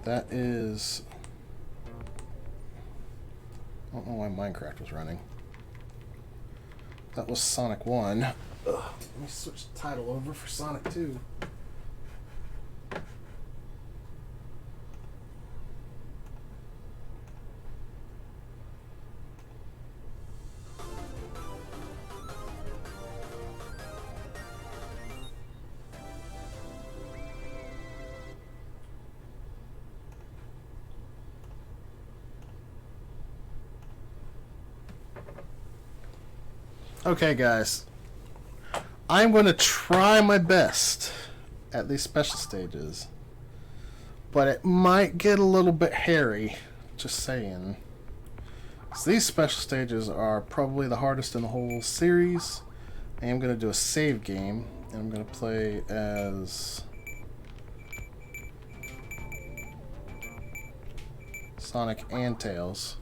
That is... I don't know why Minecraft was running. That was Sonic 1. Ugh. Let me switch the title over for Sonic 2. Okay, guys. I'm going to try my best at these special stages. But it might get a little bit hairy. Just saying. So these special stages are probably the hardest in the whole series. I am going to do a save game. And I'm going to play as... Sonic and Tails.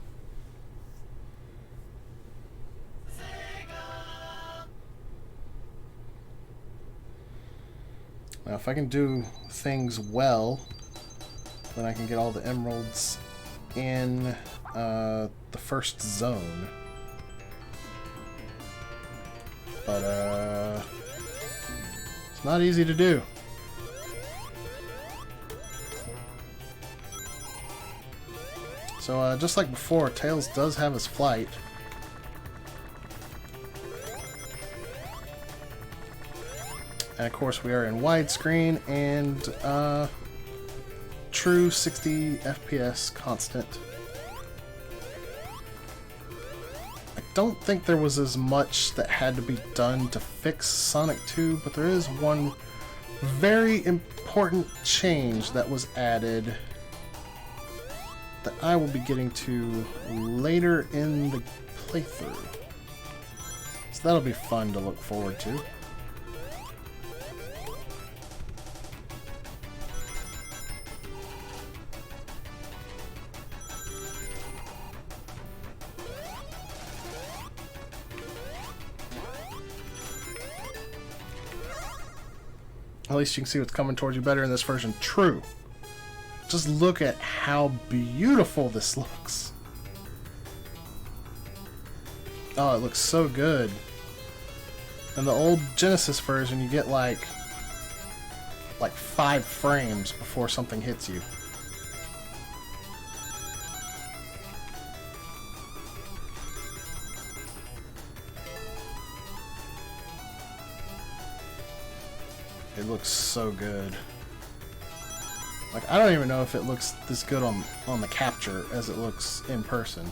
Now, if I can do things well, then I can get all the emeralds in the first zone. But, it's not easy to do. So, just like before, Tails does have his flight. And of course we are in widescreen and true 60 FPS constant. I don't think there was as much that had to be done to fix Sonic 2, but there is one very important change that was added that I will be getting to later in the playthrough. So that'll be fun to look forward to. At least you can see what's coming towards you better in this version. True. Just look at how beautiful this looks. Oh, it looks so good. In the old Genesis version, you get like 5 frames before something hits you. It looks so good. Like, I don't even know if it looks this good on the capture as it looks in person.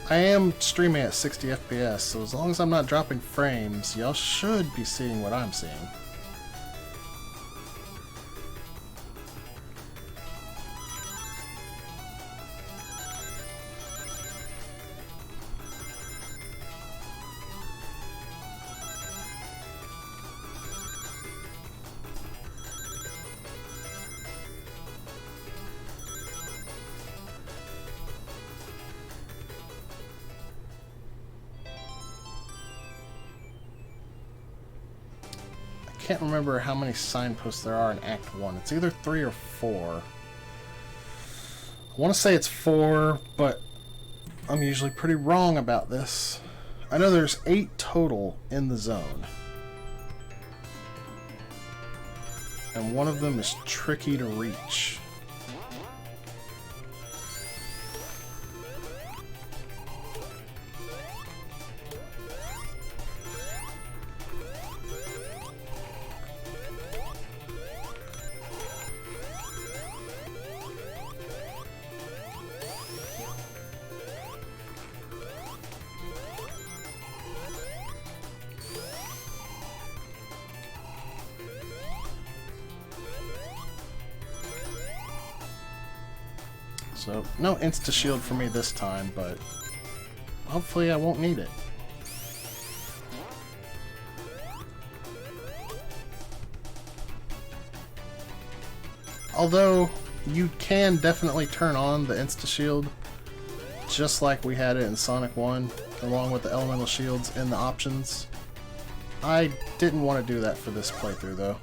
I am streaming at 60 FPS, so as long as I'm not dropping frames, y'all should be seeing what I'm seeing. I can't remember how many signposts there are in Act 1. It's either 3 or 4. I want to say it's 4, but I'm usually pretty wrong about this. I know there's 8 total in the zone. And one of them is tricky to reach. So, no insta-shield for me this time, but hopefully I won't need it. Although, you can definitely turn on the insta-shield, just like we had it in Sonic 1, along with the elemental shields in the options. I didn't want to do that for this playthrough, though.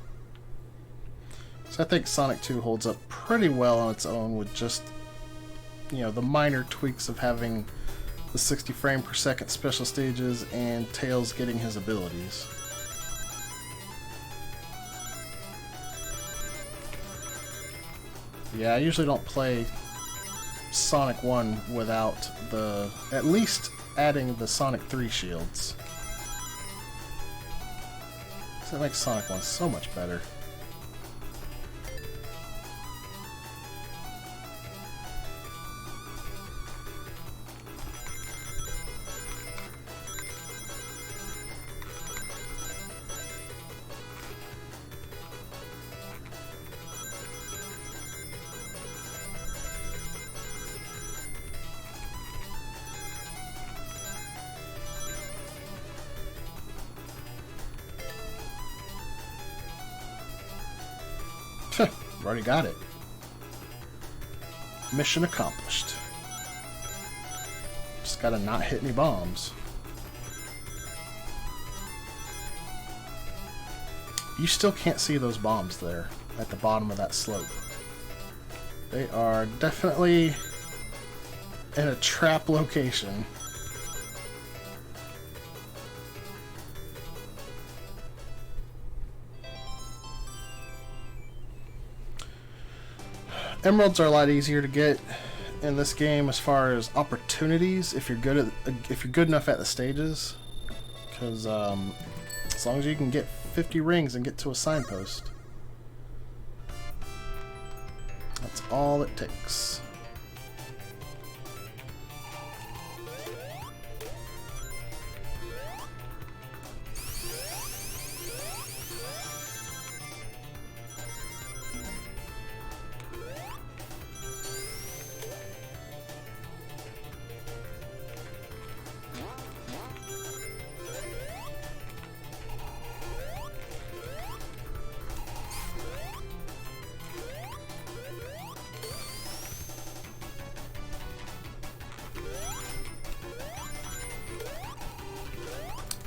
So I think Sonic 2 holds up pretty well on its own with just, you know, the minor tweaks of having the 60 frame per second special stages and Tails getting his abilities. Yeah, I usually don't play Sonic 1 without at least adding the Sonic 3 shields. That makes Sonic 1 so much better. Already got it. Mission accomplished. Just gotta not hit any bombs. You still can't see those bombs there at the bottom of that slope. They are definitely in a trap location. Emeralds are a lot easier to get in this game as far as opportunities if you're good enough at the stages, because as long as you can get 50 rings and get to a signpost, that's all it takes.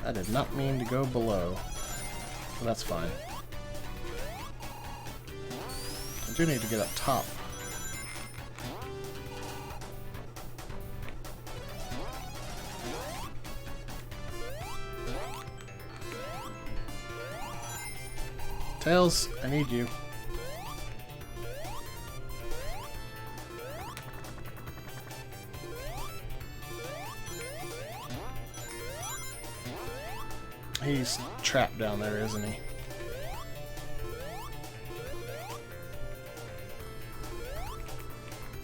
I did not mean to go below, but that's fine. I do need to get up top. Tails, I need you. He's trapped down there, isn't he?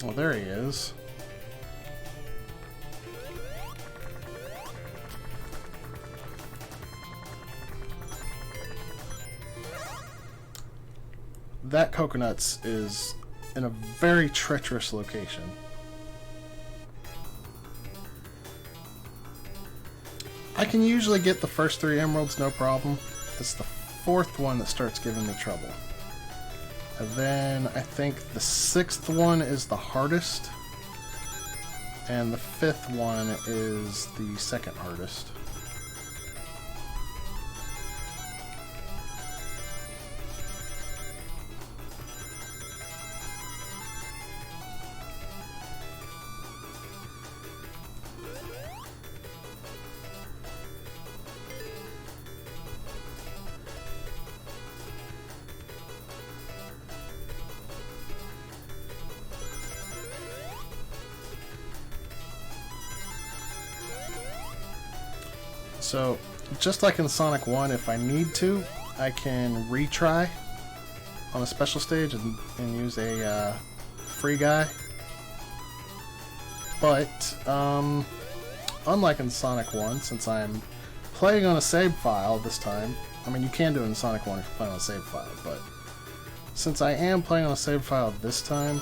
Oh, there he is. That Coconuts is in a very treacherous location. I can usually get the first 3 emeralds, no problem. It's the 4th one that starts giving me trouble. And then I think the 6th one is the hardest. And the 5th one is the second hardest. So, just like in Sonic 1, if I need to, I can retry on a special stage and use a free guy. But, unlike in Sonic 1, since I'm playing on a save file this time, I mean, you can do it in Sonic 1 if you're playing on a save file, but since I am playing on a save file this time,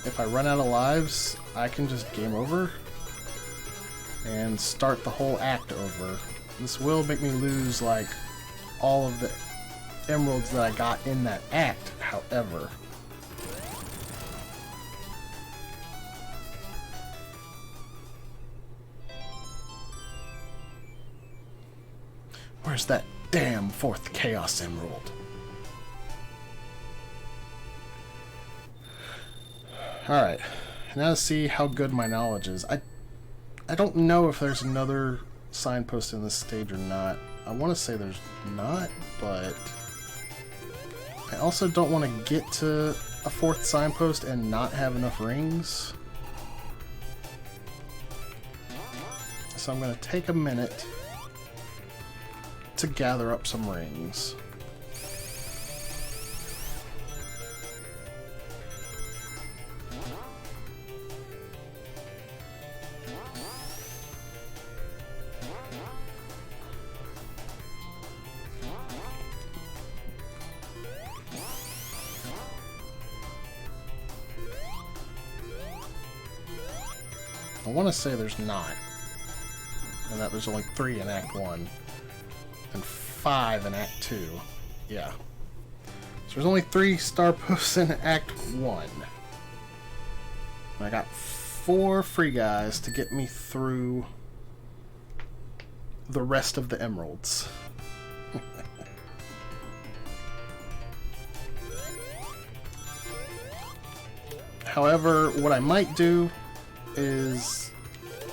if I run out of lives, I can just game over and start the whole act over. This will make me lose like all of the emeralds that I got in that act, however. Where's that damn 4th Chaos Emerald? Alright, now to see how good my knowledge is. I don't know if there's another signpost in this stage or not. I want to say there's not, but I also don't want to get to a 4th signpost and not have enough rings. So I'm going to take a minute to gather up some rings. I want to say there's not, and that there's only 3 in Act 1, and 5 in Act 2. Yeah. So there's only 3 star posts in Act 1. And I got 4 free guys to get me through the rest of the emeralds. However, what I might do is,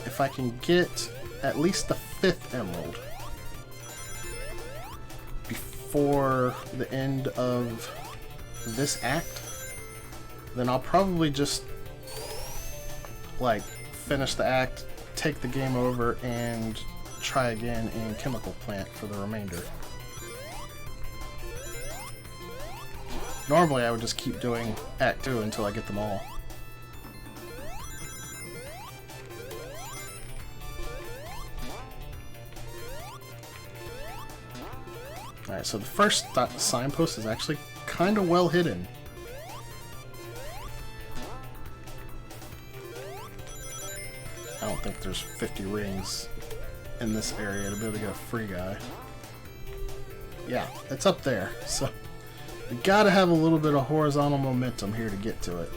if I can get at least the 5th emerald before the end of this act, then I'll probably just like finish the act, take the game over, and try again in Chemical Plant for the remainder. Normally I would just keep doing Act 2 until I get them all. Alright, so the first signpost is actually kind of well hidden. I don't think there's 50 rings in this area to be able to get a free guy. Yeah, it's up there, so you gotta have a little bit of horizontal momentum here to get to it.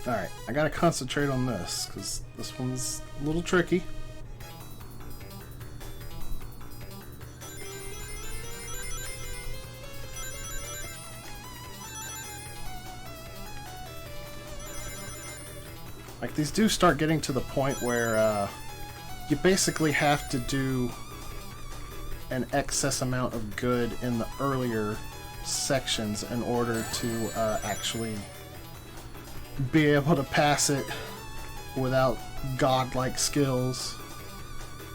Alright, I gotta concentrate on this, because this one's a little tricky. Like, these do start getting to the point where you basically have to do an excess amount of good in the earlier sections in order to actually be able to pass it without godlike skills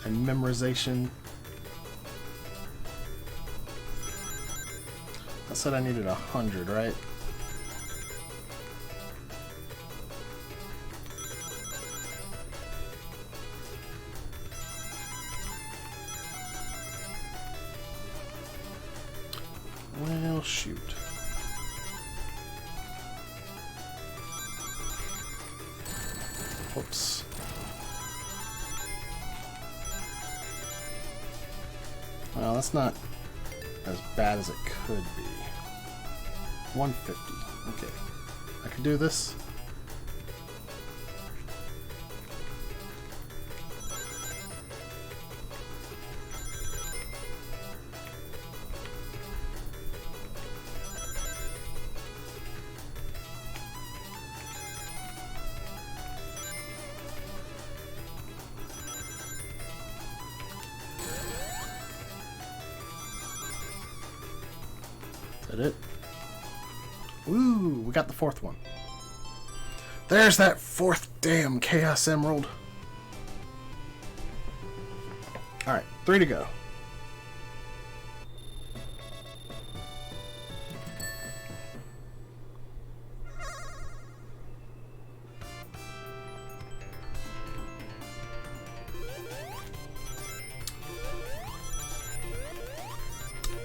and memorization. I said I needed 100, right? Well, shoot. Whoops. Well, that's not as bad as it could be. 150. Okay. I can do this. Is that it? Ooh, we got the 4th one. There's that 4th damn Chaos Emerald. Alright, 3 to go.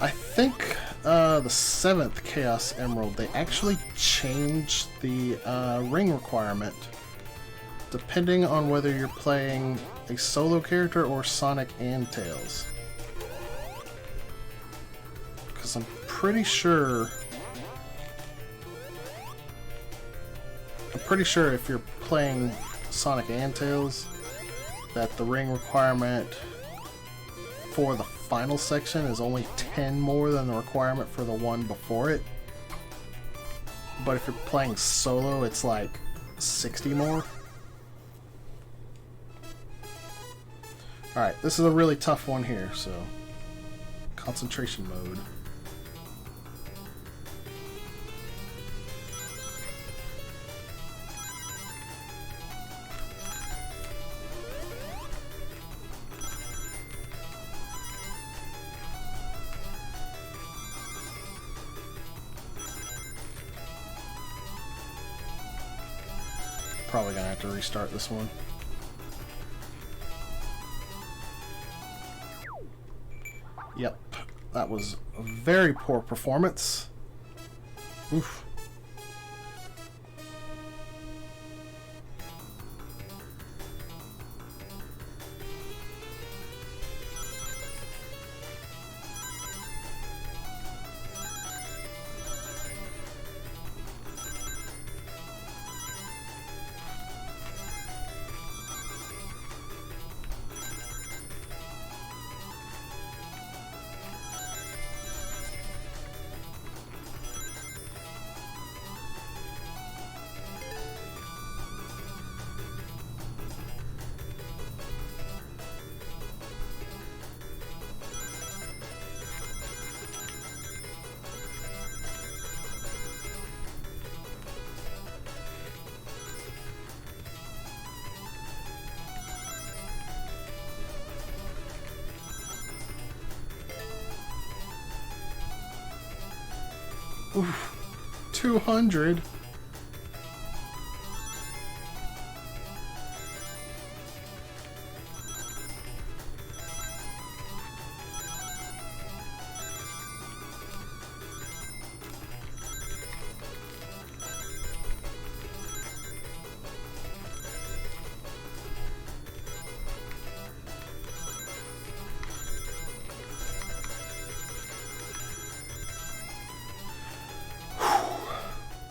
I think the 7th Chaos Emerald, they actually changed the ring requirement depending on whether you're playing a solo character or Sonic and Tails. Because I'm pretty sure if you're playing Sonic and Tails, that the ring requirement for the final section is only 10 more than the requirement for the one before it. But if you're playing solo, it's like 60 more. Alright, this is a really tough one here, so concentration mode. Probably gonna have to restart this one. Yep, that was a very poor performance. Oof. Oof, 200.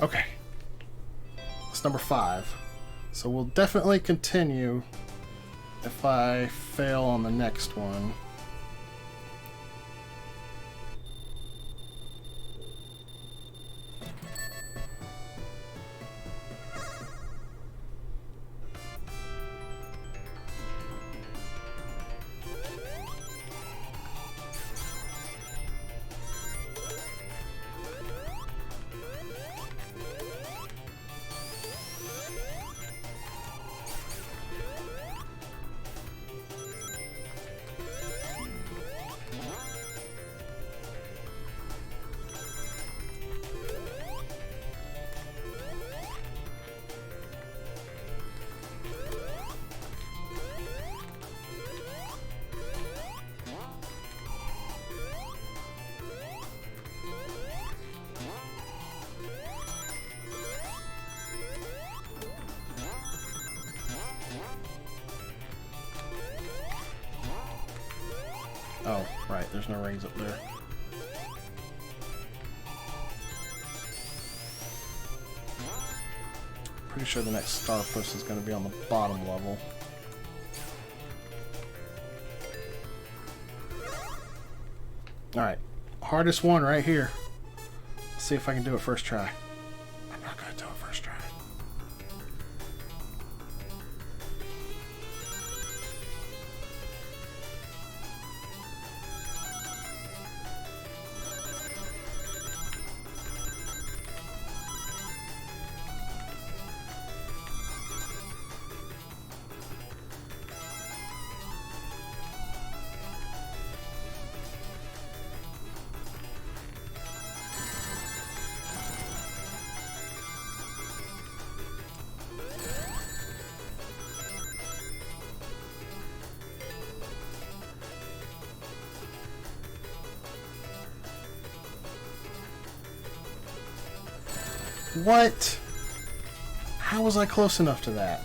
Okay, it's number 5. So we'll definitely continue if I fail on the next one. Oh, right, there's no rings up there. Pretty sure the next star push is going to be on the bottom level. Alright, hardest one right here. Let's see if I can do it first try. I'm not going to do it first try. What? How was I close enough to that?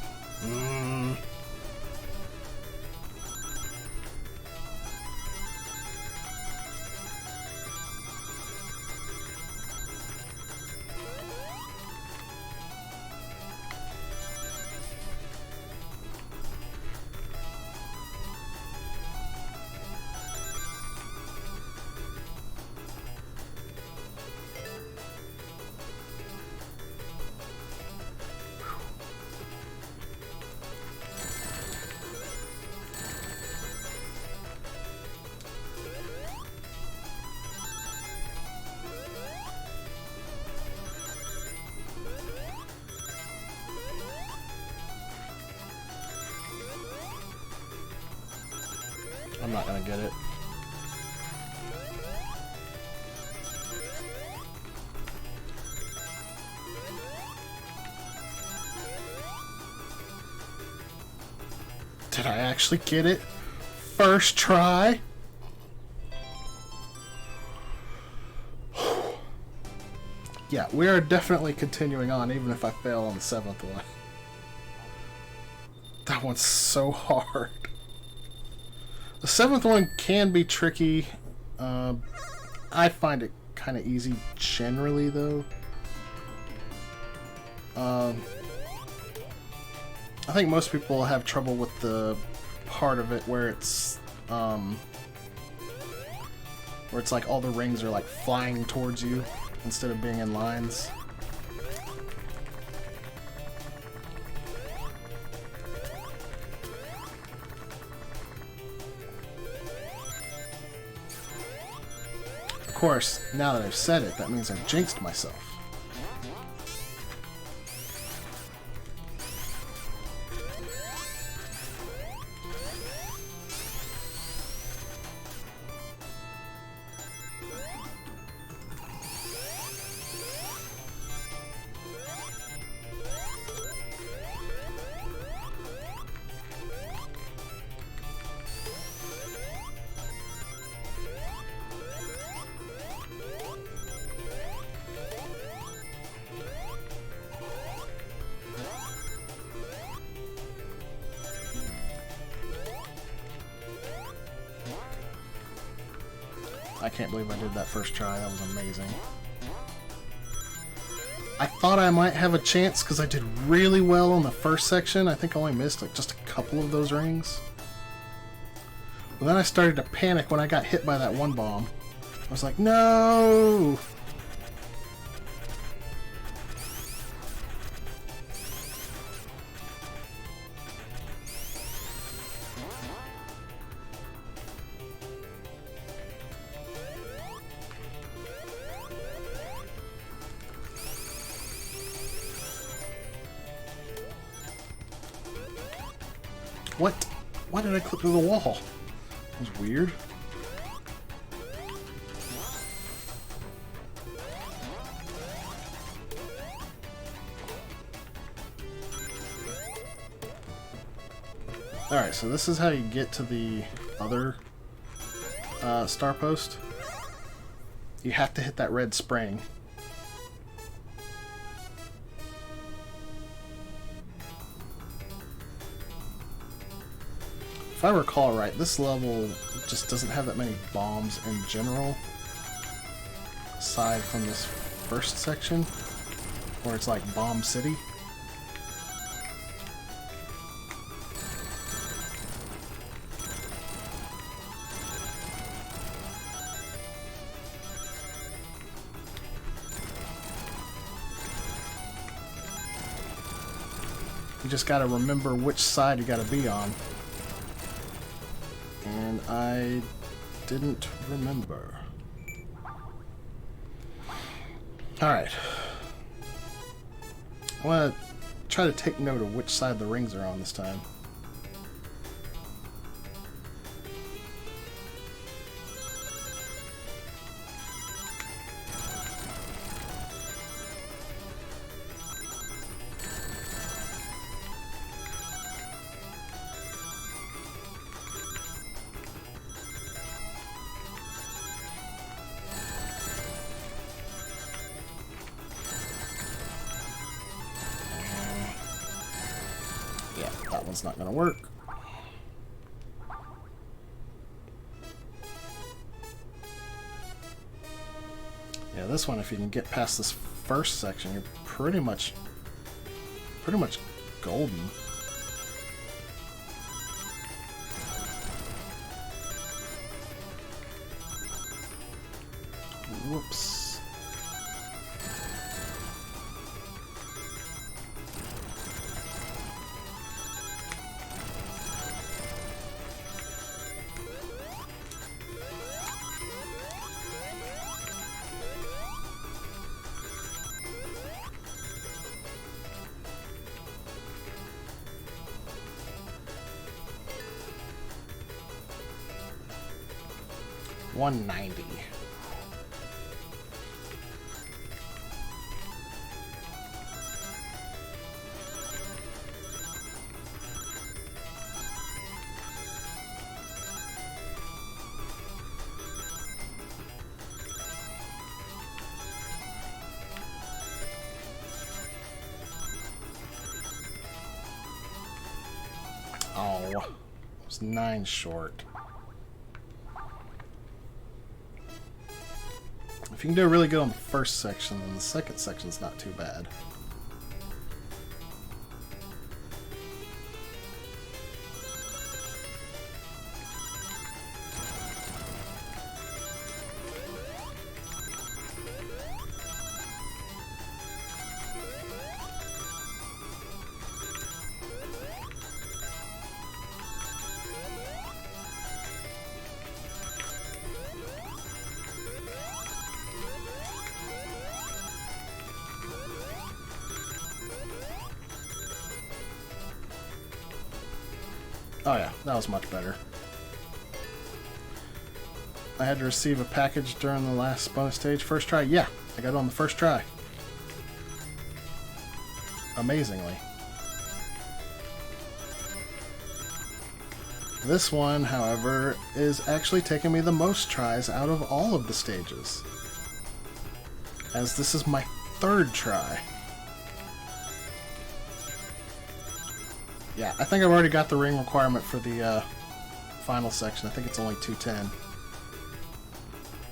I'm not gonna get it. Did I actually get it? First try? Yeah, we are definitely continuing on, even if I fail on the 7th one. That one's so hard. The 7th one can be tricky. I find it kind of easy generally, though. I think most people have trouble with the part of it where it's like all the rings are like flying towards you instead of being in lines. Of course, now that I've said it, that means I've jinxed myself. I can't believe I did that first try. That was amazing. I thought I might have a chance because I did really well on the first section. I think I only missed like just a couple of those rings. But then I started to panic when I got hit by that one bomb. I was like, no! What? Why did I clip through the wall? That was weird. Alright, so this is how you get to the other star post. You have to hit that red spring. If I recall right, this level just doesn't have that many bombs in general, aside from this first section, where it's like Bomb City. You just gotta remember which side you gotta be on. And I didn't remember. Alright. I want to try to take note of which side the rings are on this time. Yeah, one's not going to work. Yeah, this one, if you can get past this first section, you're pretty much golden. Whoops. $190. Oh, it was 9 short. If you can do really good on the first section, then the second section's not too bad. Oh yeah, that was much better. I had to receive a package during the last bonus stage. First try? Yeah, I got it on the first try. Amazingly. This one, however, is actually taking me the most tries out of all of the stages, as this is my 3rd try. Yeah, I think I've already got the ring requirement for the final section. I think it's only 210.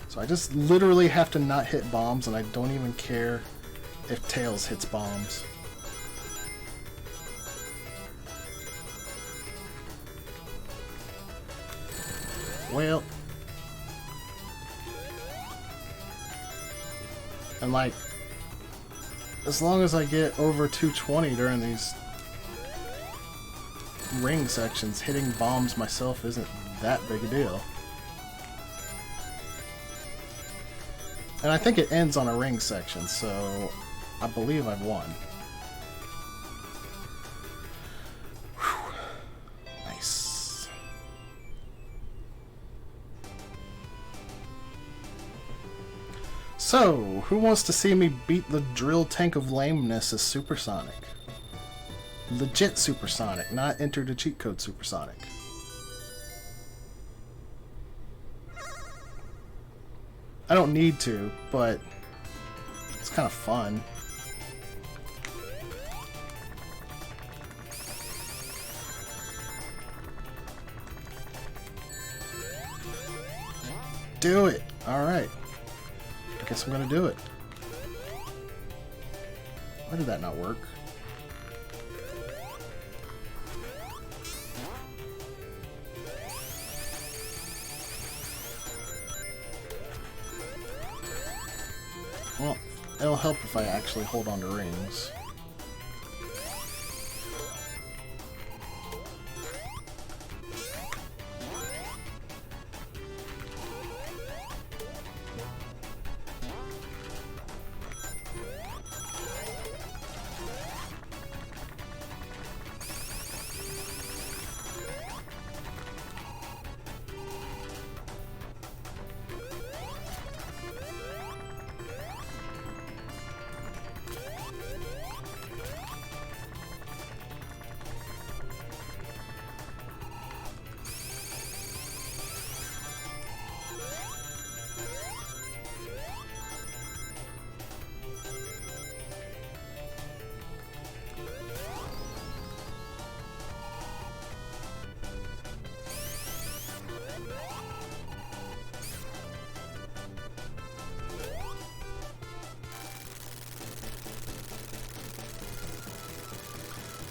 So I just literally have to not hit bombs, and I don't even care if Tails hits bombs. Well, and like, as long as I get over 220 during these ring sections, hitting bombs myself isn't that big a deal. And I think it ends on a ring section, so I believe I've won. Whew. Nice. So, who wants to see me beat the drill tank of lameness as supersonic? Legit supersonic, not enter the cheat code supersonic. I don't need to, but it's kind of fun. Do it! Alright. I guess I'm gonna do it. Why did that not work? Well, it'll help if I actually hold on to rings.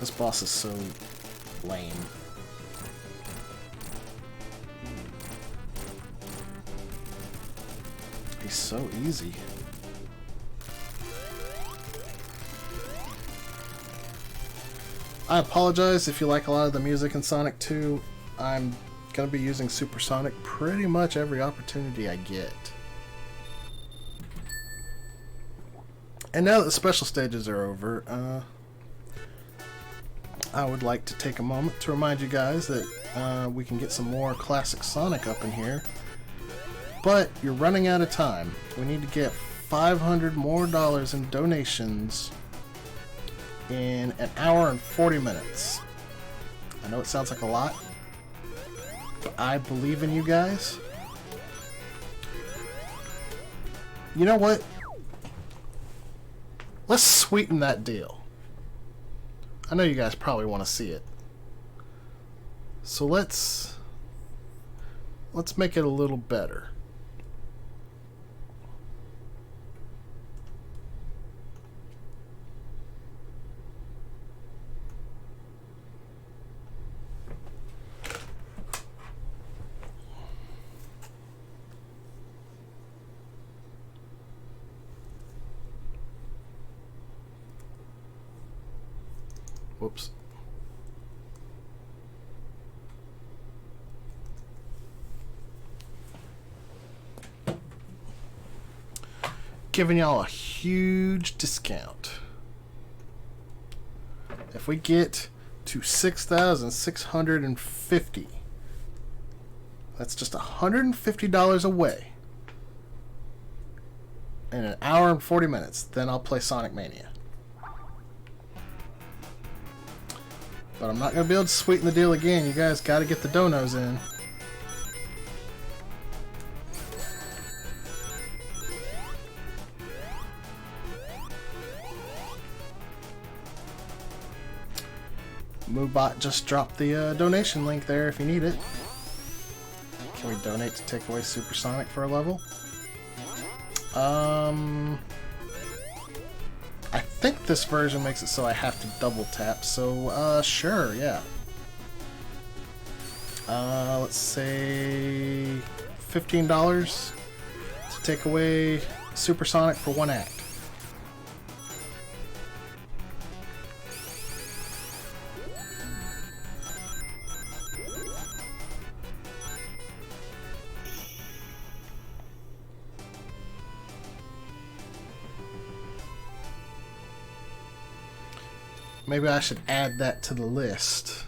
This boss is so lame. He's so easy. I apologize if you like a lot of the music in Sonic 2. I'm going to be using Supersonic pretty much every opportunity I get. And now that the special stages are over, I would like to take a moment to remind you guys that we can get some more classic Sonic up in here. But you're running out of time. We need to get $500 more in donations in an hour and 40 minutes. I know it sounds like a lot, but I believe in you guys. You know what? Let's sweeten that deal. I know you guys probably want to see it. So let's make it a little better. Whoops. Giving y'all a huge discount. If we get to 6,650, that's just $150 away in an hour and 40 minutes. Then I'll play Sonic Mania. But I'm not going to be able to sweeten the deal again. You guys got to get the donos in. Moobot just dropped the donation link there if you need it. Can we donate to take away Supersonic for a level? I think this version makes it so I have to double tap, so sure, yeah. Let's say $15 to take away Supersonic for one act. Maybe I should add that to the list.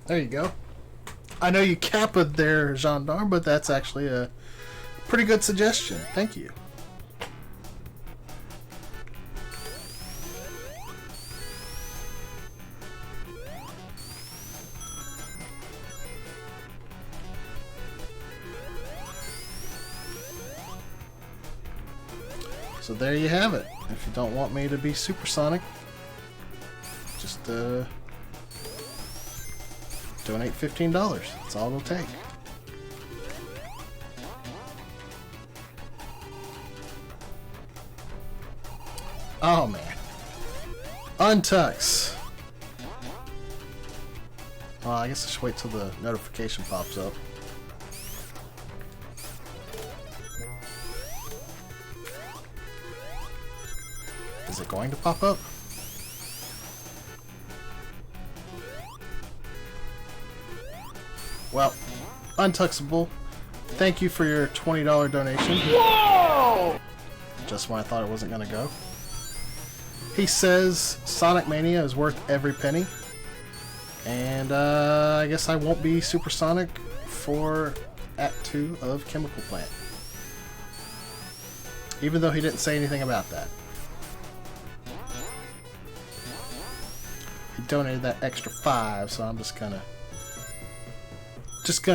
There you go. I know you capped there, Gendarme, but that's actually a pretty good suggestion. Thank you. So there you have it. If you don't want me to be Supersonic, just donate $15. That's all it'll take. Oh man. Untux. Well, I guess I should wait till the notification pops up. Is it going to pop up? Well, Untuxable, thank you for your $20 donation. Whoa! Just when I thought it wasn't going to go. He says Sonic Mania is worth every penny. And I guess I won't be Supersonic for Act 2 of Chemical Plant. Even though he didn't say anything about that. he donated that extra 5, so I'm just gonna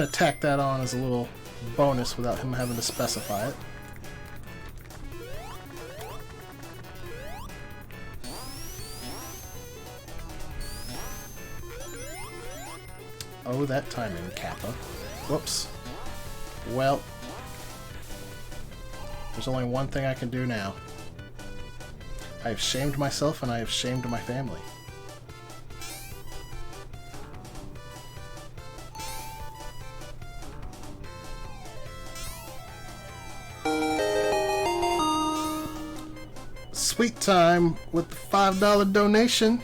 tack that on as a little bonus without him having to specify it. Oh, that timing, Kappa. Whoops. Well, there's only one thing I can do now. I have shamed myself and I have shamed my family. Sweet time with the $5 donation.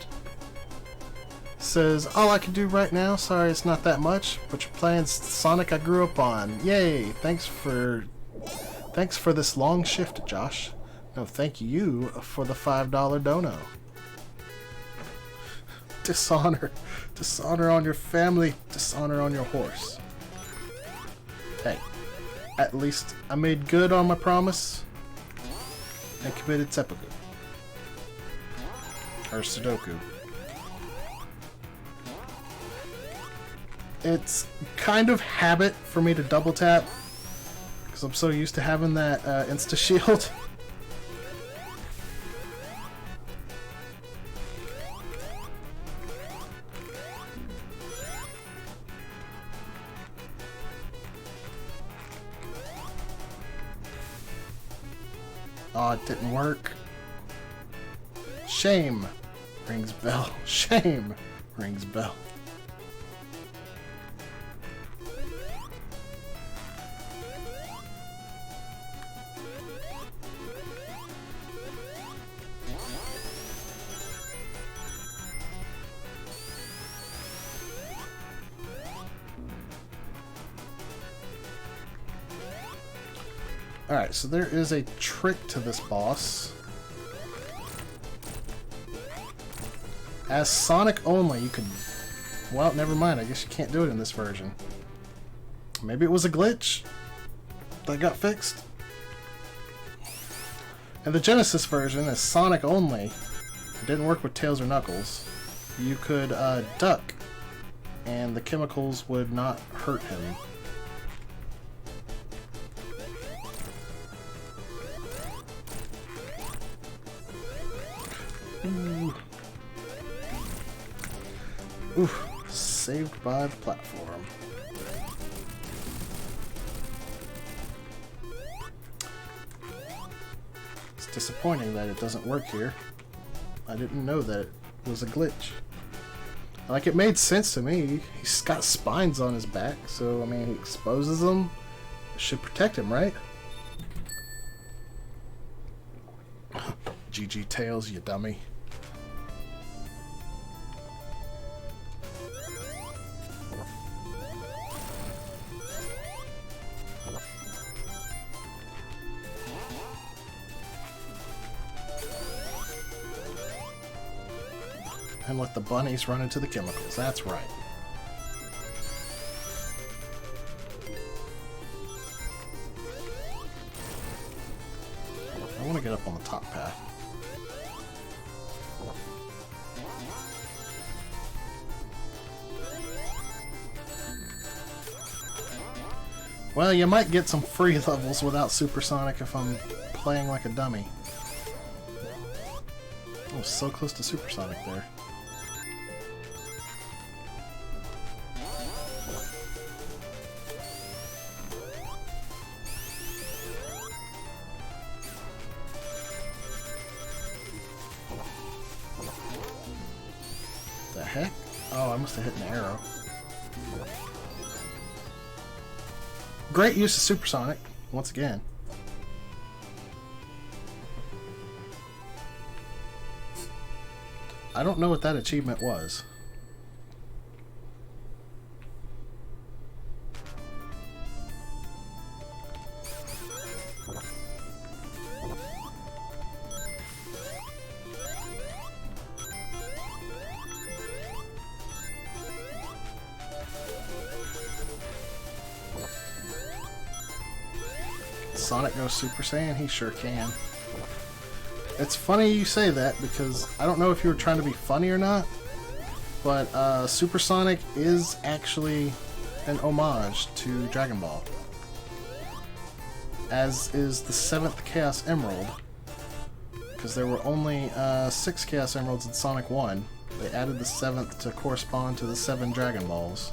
Says, all I can do right now, sorry it's not that much, but you're playing Sonic I grew up on. Yay! Thanks for this long shift, Josh. No, thank you for the $5 dono. Dishonor. Dishonor on your family. Dishonor on your horse. Hey, at least I made good on my promise and committed seppuku. Or Sudoku. It's kind of habit for me to double tap because I'm so used to having that insta shield. Oh, it didn't work. Shame rings bell. Shame rings bell. Alright, so there is a trick to this boss. As Sonic only, you could... Well, never mind, I guess you can't do it in this version. Maybe it was a glitch that got fixed. In the Genesis version, as Sonic only, it didn't work with Tails or Knuckles. You could duck, and the chemicals would not hurt him. Ooh. Ooh, saved by the platform. It's disappointing that it doesn't work here. I didn't know that it was a glitch. Like, it made sense to me. He's got spines on his back, so, I mean, he exposes them. It should protect him, right? GG Tails, you dummy. And let the bunnies run into the chemicals. That's right. I want to get up on the top path. Well, you might get some free levels without Supersonic if I'm playing like a dummy. I was so close to Supersonic there. The heck? Oh, I must have hit an arrow. Great use of Supersonic, once again. I don't know what that achievement was. Sonic goes Super Saiyan? He sure can. It's funny you say that because I don't know if you were trying to be funny or not, but Supersonic is actually an homage to Dragon Ball, as is the 7th Chaos Emerald, because there were only 6 Chaos Emeralds in Sonic 1. They added the 7th to correspond to the 7 Dragon Balls.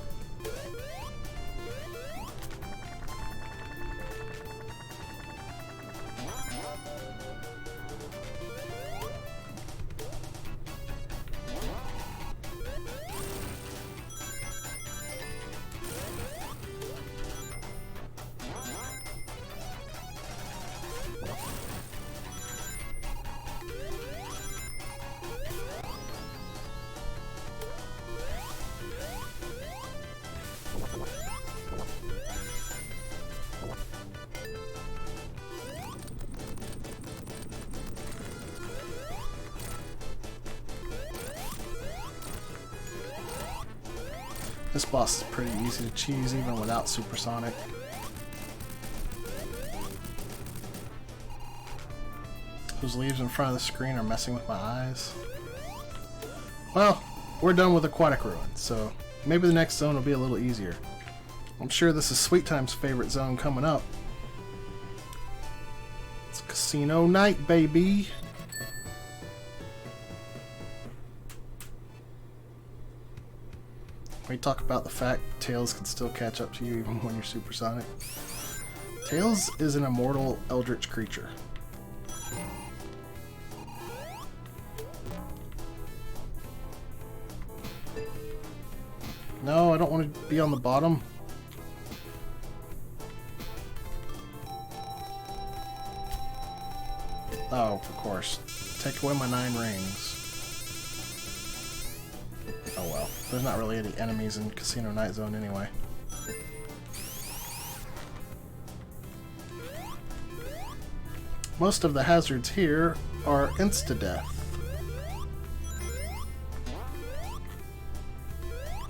This boss is pretty easy to cheese even without Supersonic. Those leaves in front of the screen are messing with my eyes. Well, we're done with Aquatic Ruin, so maybe the next zone will be a little easier. I'm sure this is Sweet Time's favorite zone coming up. It's Casino Night, baby! We talk about the fact Tails can still catch up to you even when you're supersonic. Tails is an immortal eldritch creature. No, I don't want to be on the bottom. Oh, of course. Take away my 9 rings. Oh well. There's not really any enemies in Casino Night Zone anyway. Most of the hazards here are insta-death.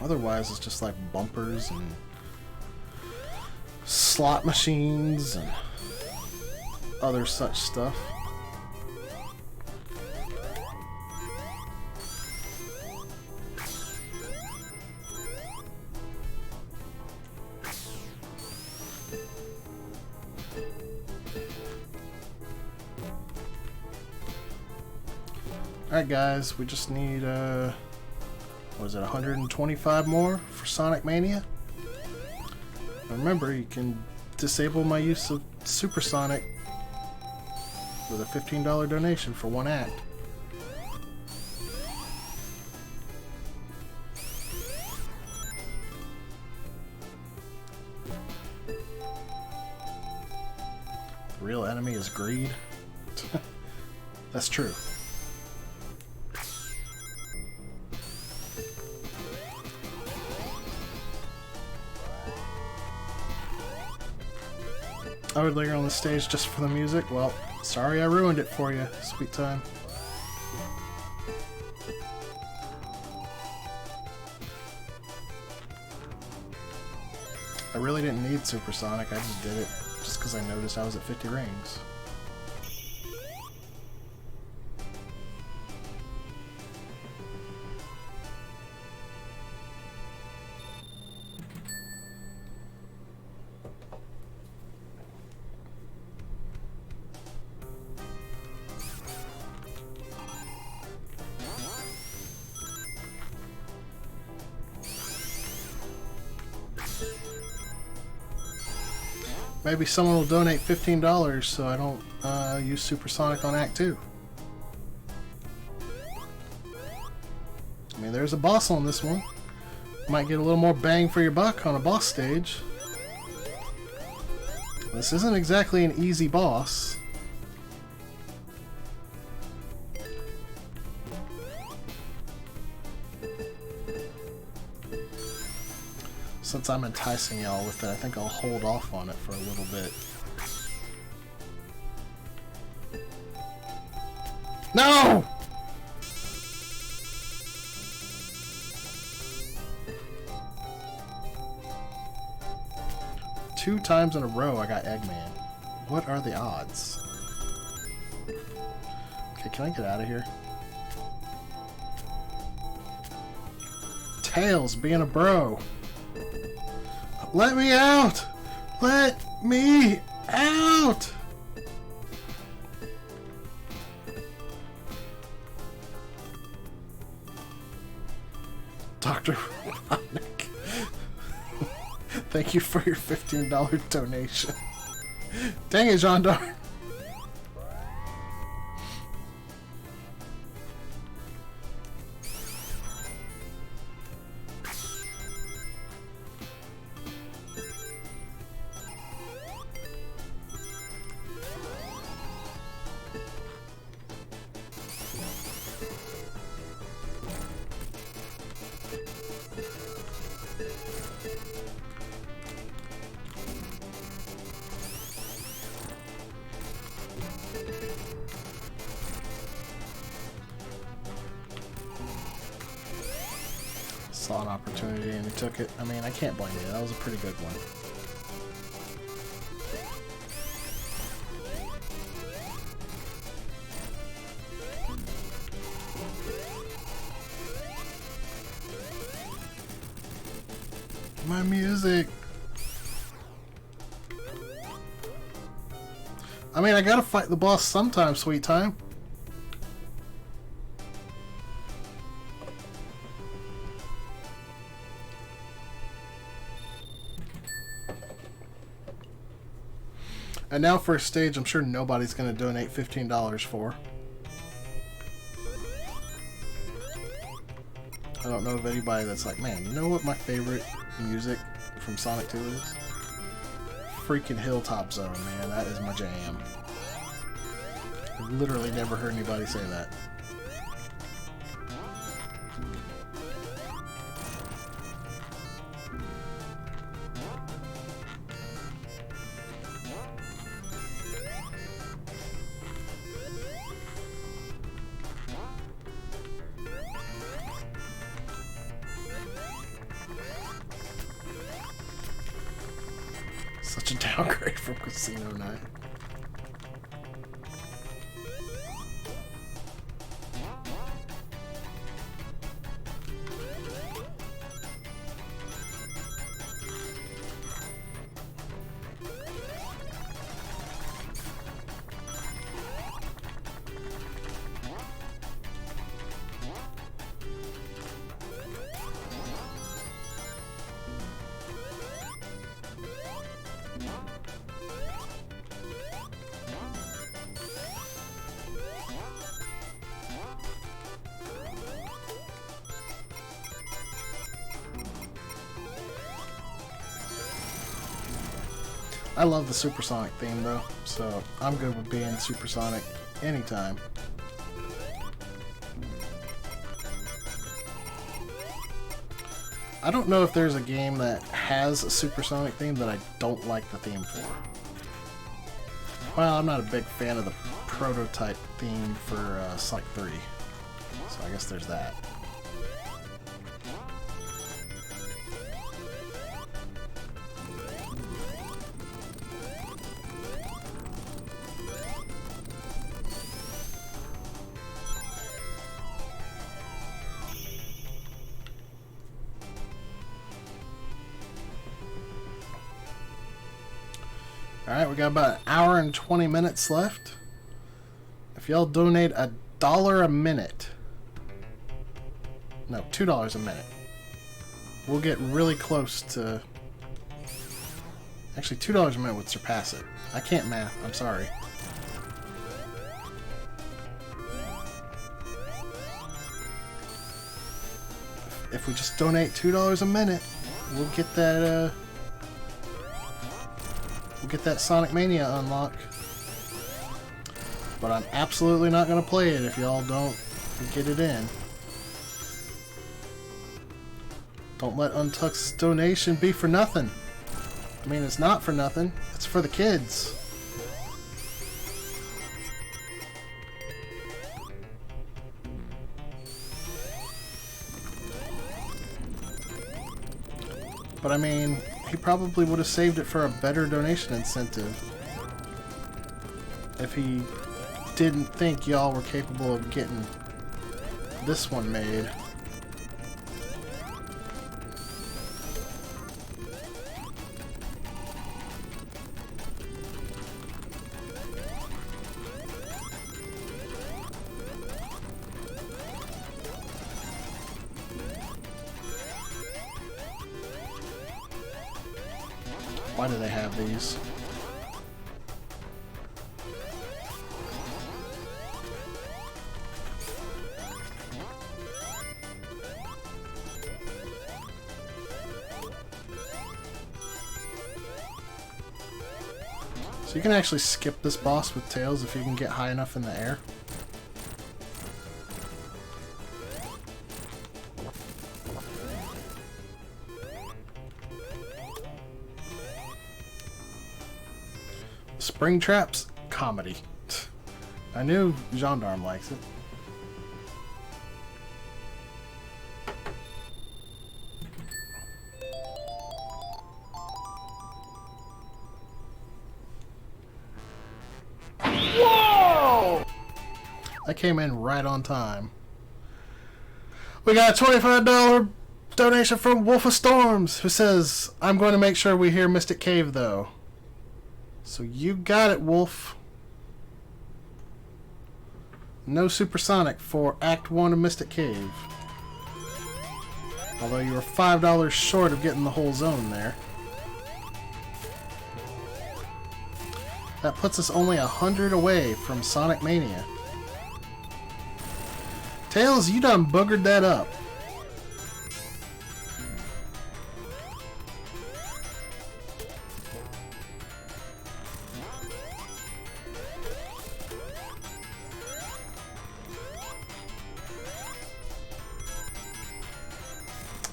Otherwise, it's just like bumpers and slot machines and other such stuff. Alright guys, we just need, what is it, 125 more for Sonic Mania? Remember, you can disable my use of Supersonic with a $15 donation for 1 act. The real enemy is greed. That's true. I would linger on the stage just for the music. Well, sorry I ruined it for you, Sweet Time. I really didn't need Supersonic, I just did it just because I noticed I was at 50 rings. Maybe someone will donate $15 so I don't use Supersonic on Act 2. I mean, there's a boss on this one. Might get a little more bang for your buck on a boss stage. This isn't exactly an easy boss. Since I'm enticing y'all with it, I think I'll hold off on it for a little bit. No! Two times in a row I got Eggman. What are the odds? Okay, can I get out of here? Tails being a bro. Let me out! Let me out! Dr. Robotnik. Thank you for your $15 donation. Dang it, Gendarme. Saw an opportunity and he took it. I mean, I can't blame you. That was a pretty good one. My music. I mean, I gotta fight the boss sometime, sweet time. And now for a stage I'm sure nobody's going to donate $15 for. I don't know of anybody that's like, man, you know what my favorite music from Sonic 2 is? Freaking Hilltop Zone, man. That is my jam. I've literally never heard anybody say that. Such a downgrade from Casino Night. I love the Supersonic theme though, so I'm good with being Supersonic anytime. I don't know if there's a game that has a Supersonic theme that I don't like the theme for. Well, I'm not a big fan of the prototype theme for Sonic 3, so I guess there's that. Alright, we got about an hour and 20 minutes left. If y'all donate $1 a minute, no, $2 a minute, we'll get really close to, actually $2 a minute would surpass it. I can't math, I'm sorry. If we just donate $2 a minute, we'll get that, we'll get that Sonic Mania unlock. But I'm absolutely not going to play it if y'all don't get it in. Don't let Untux's donation be for nothing. I mean, it's not for nothing. It's for the kids. But I mean, he probably would have saved it for a better donation incentive if he didn't think y'all were capable of getting this one made. Why do they have these? So you can actually skip this boss with Tails if you can get high enough in the air. Spring traps, comedy. I knew Gendarme likes it. Whoa! That came in right on time. We got a $25 donation from Wolf of Storms, who says, I'm going to make sure we hear Mystic Cave, though. So you got it, Wolf. No Supersonic for Act 1 of Mystic Cave. Although you were $5 short of getting the whole zone there. That puts us only 100 away from Sonic Mania. Tails, you done boogered that up.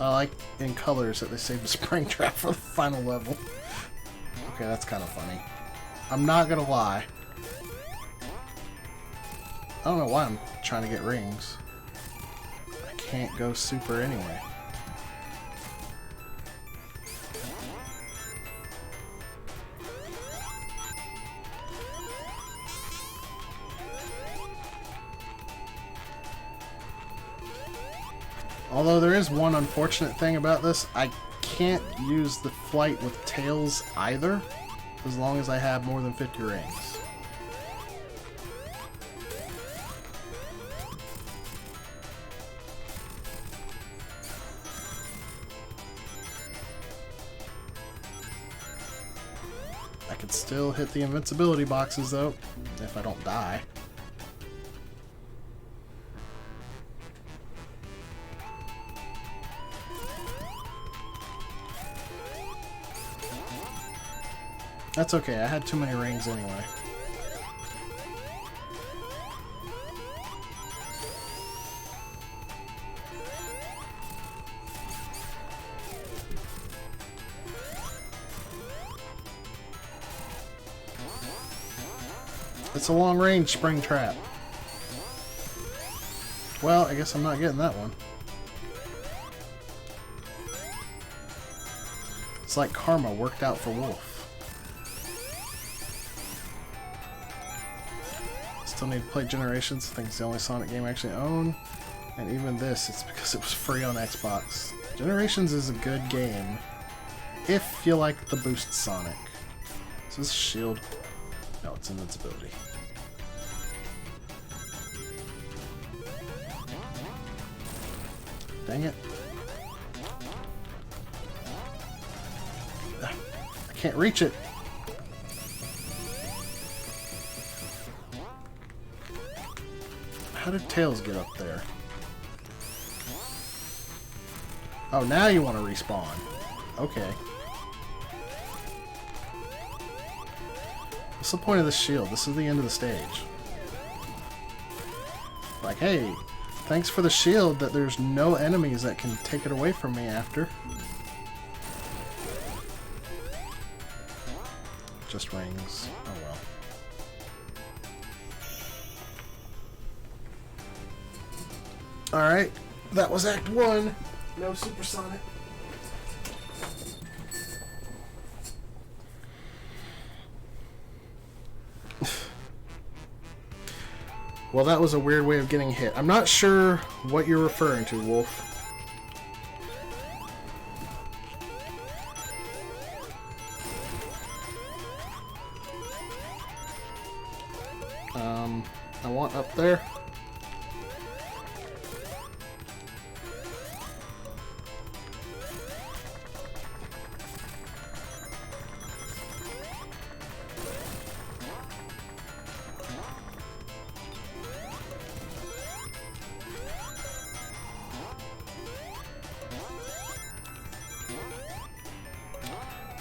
I like in colors that they saved a spring trap for the final level. Okay, that's kind of funny. I'm not gonna lie. I don't know why I'm trying to get rings. I can't go super anyway. Although there is one unfortunate thing about this, I can't use the flight with Tails either, as long as I have more than 50 rings. I could still hit the invincibility boxes though, if I don't die. That's okay, I had too many rings anyway. It's a long-range spring trap. Well, I guess I'm not getting that one. It's like karma worked out for Wolf. Still need to play Generations. I think it's the only Sonic game I actually own. And even this, it's because it was free on Xbox. Generations is a good game if you like the boost Sonic. Is this shield? No, it's invincibility. Dang it. I can't reach it. How did Tails get up there? Oh, now you want to respawn. Okay. What's the point of this shield? This is the end of the stage. Like, hey, thanks for the shield that there's no enemies that can take it away from me after. Just rings. Oh well. Alright, that was Act 1. No Supersonic. Well, that was a weird way of getting hit. I'm not sure what you're referring to, Wolf. I want up there.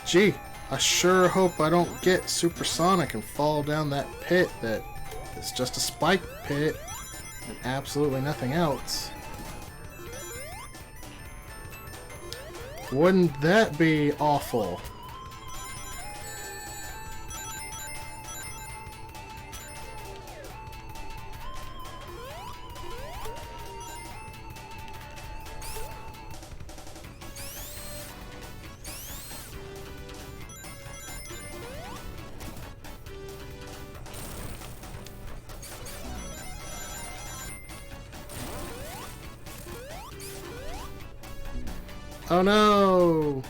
Gee, I sure hope I don't get supersonic and fall down that pit that is just a spike pit and absolutely nothing else. Wouldn't that be awful? Oh no!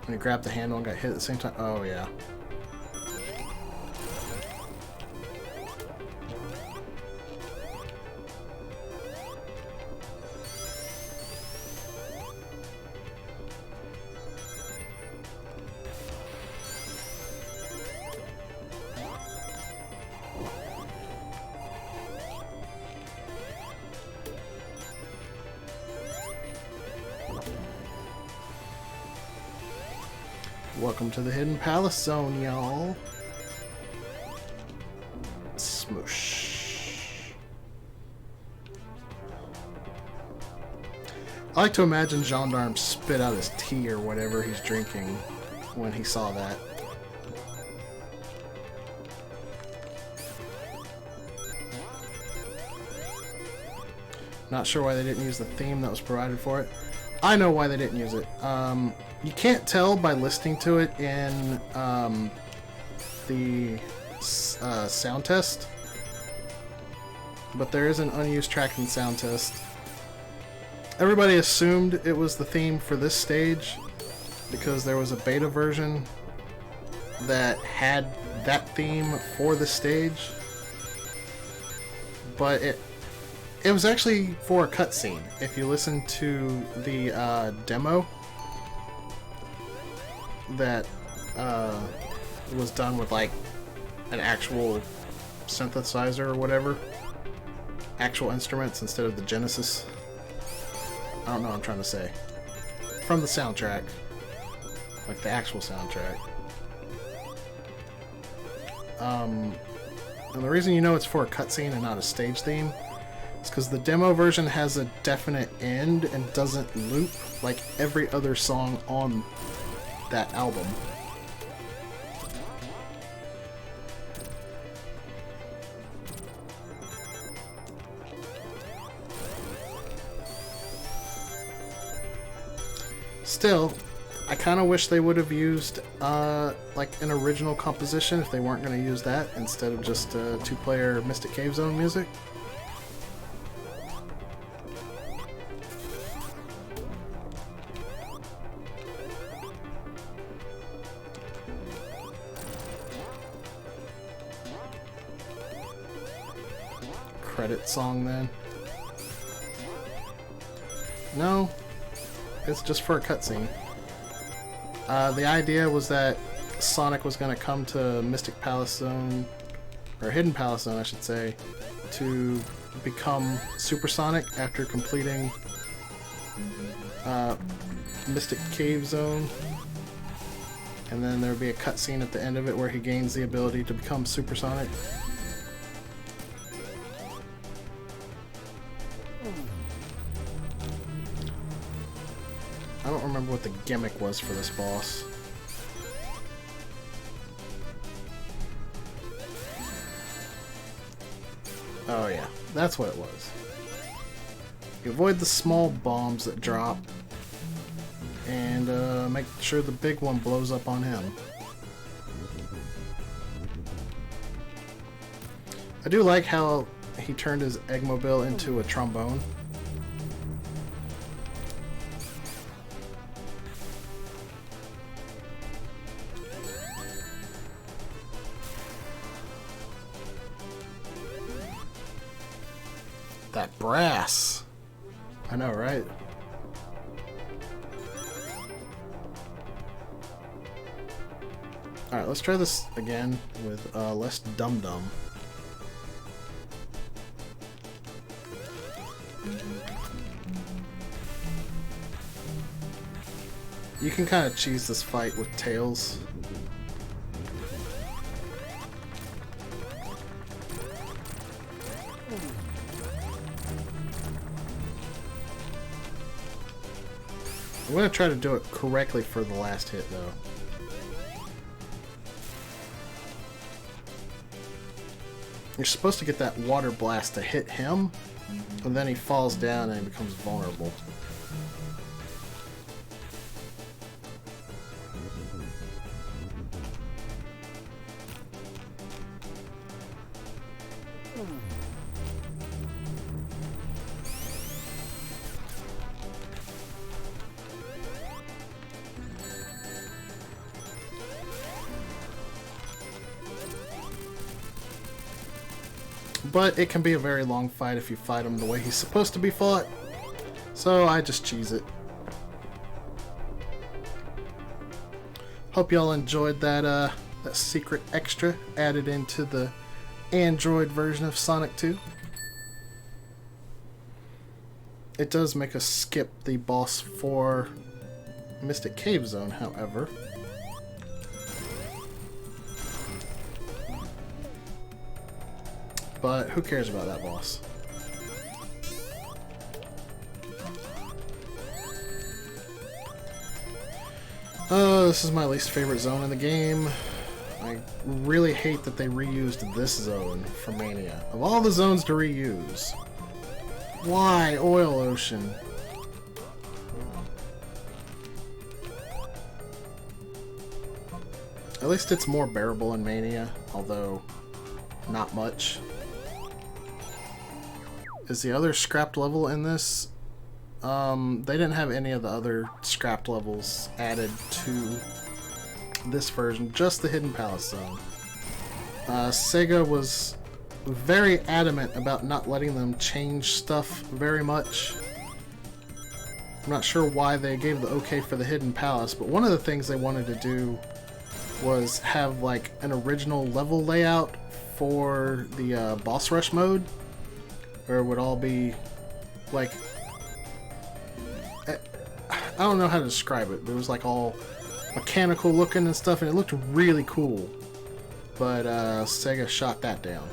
When he grabbed the handle and got hit at the same time. Oh yeah. Welcome to the Hidden Palace Zone, y'all. Smoosh. I like to imagine Gendarme spit out his tea or whatever he's drinking when he saw that. Not sure why they didn't use the theme that was provided for it. I know why they didn't use it. You can't tell by listening to it in the sound test, but there is an unused track in sound test. Everybody assumed it was the theme for this stage because there was a beta version that had that theme for the stage, but it was actually for a cutscene. If you listen to the demo that was done with like an actual synthesizer or whatever, actual instruments instead of the Genesis. I don't know what I'm trying to say. From the soundtrack, like the actual soundtrack. And the reason you know it's for a cutscene and not a stage theme is because the demo version has a definite end and doesn't loop like every other song on that album. Still, I kind of wish they would have used like an original composition if they weren't going to use that instead of just two-player Mystic Cave Zone music. Credit song then? No, it's just for a cutscene. The idea was that Sonic was going to come to Mystic Palace Zone, or Hidden Palace Zone I should say, to become Supersonic after completing Mystic Cave Zone, and then there would be a cutscene at the end of it where he gains the ability to become Supersonic. I don't remember what the gimmick was for this boss. Oh yeah, that's what it was. You avoid the small bombs that drop, and make sure the big one blows up on him. I do like how he turned his Eggmobile into a trombone. That brass. I know, right? Alright, let's try this again with less dum-dum. You can kind of cheese this fight with Tails. I'm going to try to do it correctly for the last hit, though. You're supposed to get that water blast to hit him, and then he falls down and he becomes vulnerable. But it can be a very long fight if you fight him the way he's supposed to be fought. So I just cheese it. Hope y'all enjoyed that that secret extra added into the Android version of Sonic 2. It does make us skip the boss for Mystic Cave Zone, however. But who cares about that boss? This is my least favorite zone in the game. I really hate that they reused this zone for Mania. Of all the zones to reuse, why Oil Ocean? At least it's more bearable in Mania, although not much. Is the other scrapped level in this? They didn't have any of the other scrapped levels added to this version, just the Hidden Palace Zone. Sega was very adamant about not letting them change stuff very much. I'm not sure why they gave the okay for the Hidden Palace, but one of the things they wanted to do was have like an original level layout for the boss rush mode, where it would all be like, I don't know how to describe it, but it was like all mechanical looking and stuff, and it looked really cool. But Sega shot that down.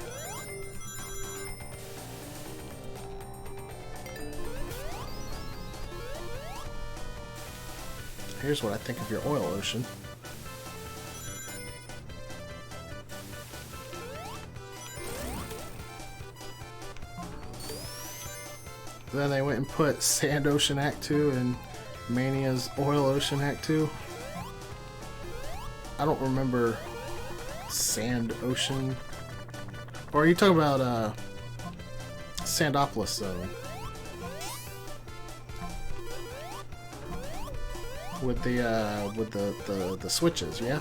Here's what I think of your Oil Ocean. Then they went and put Sand Ocean Act 2 and Mania's Oil Ocean Act 2. I don't remember Sand Ocean. Or are you talking about Sandopolis Zone? With the switches, yeah?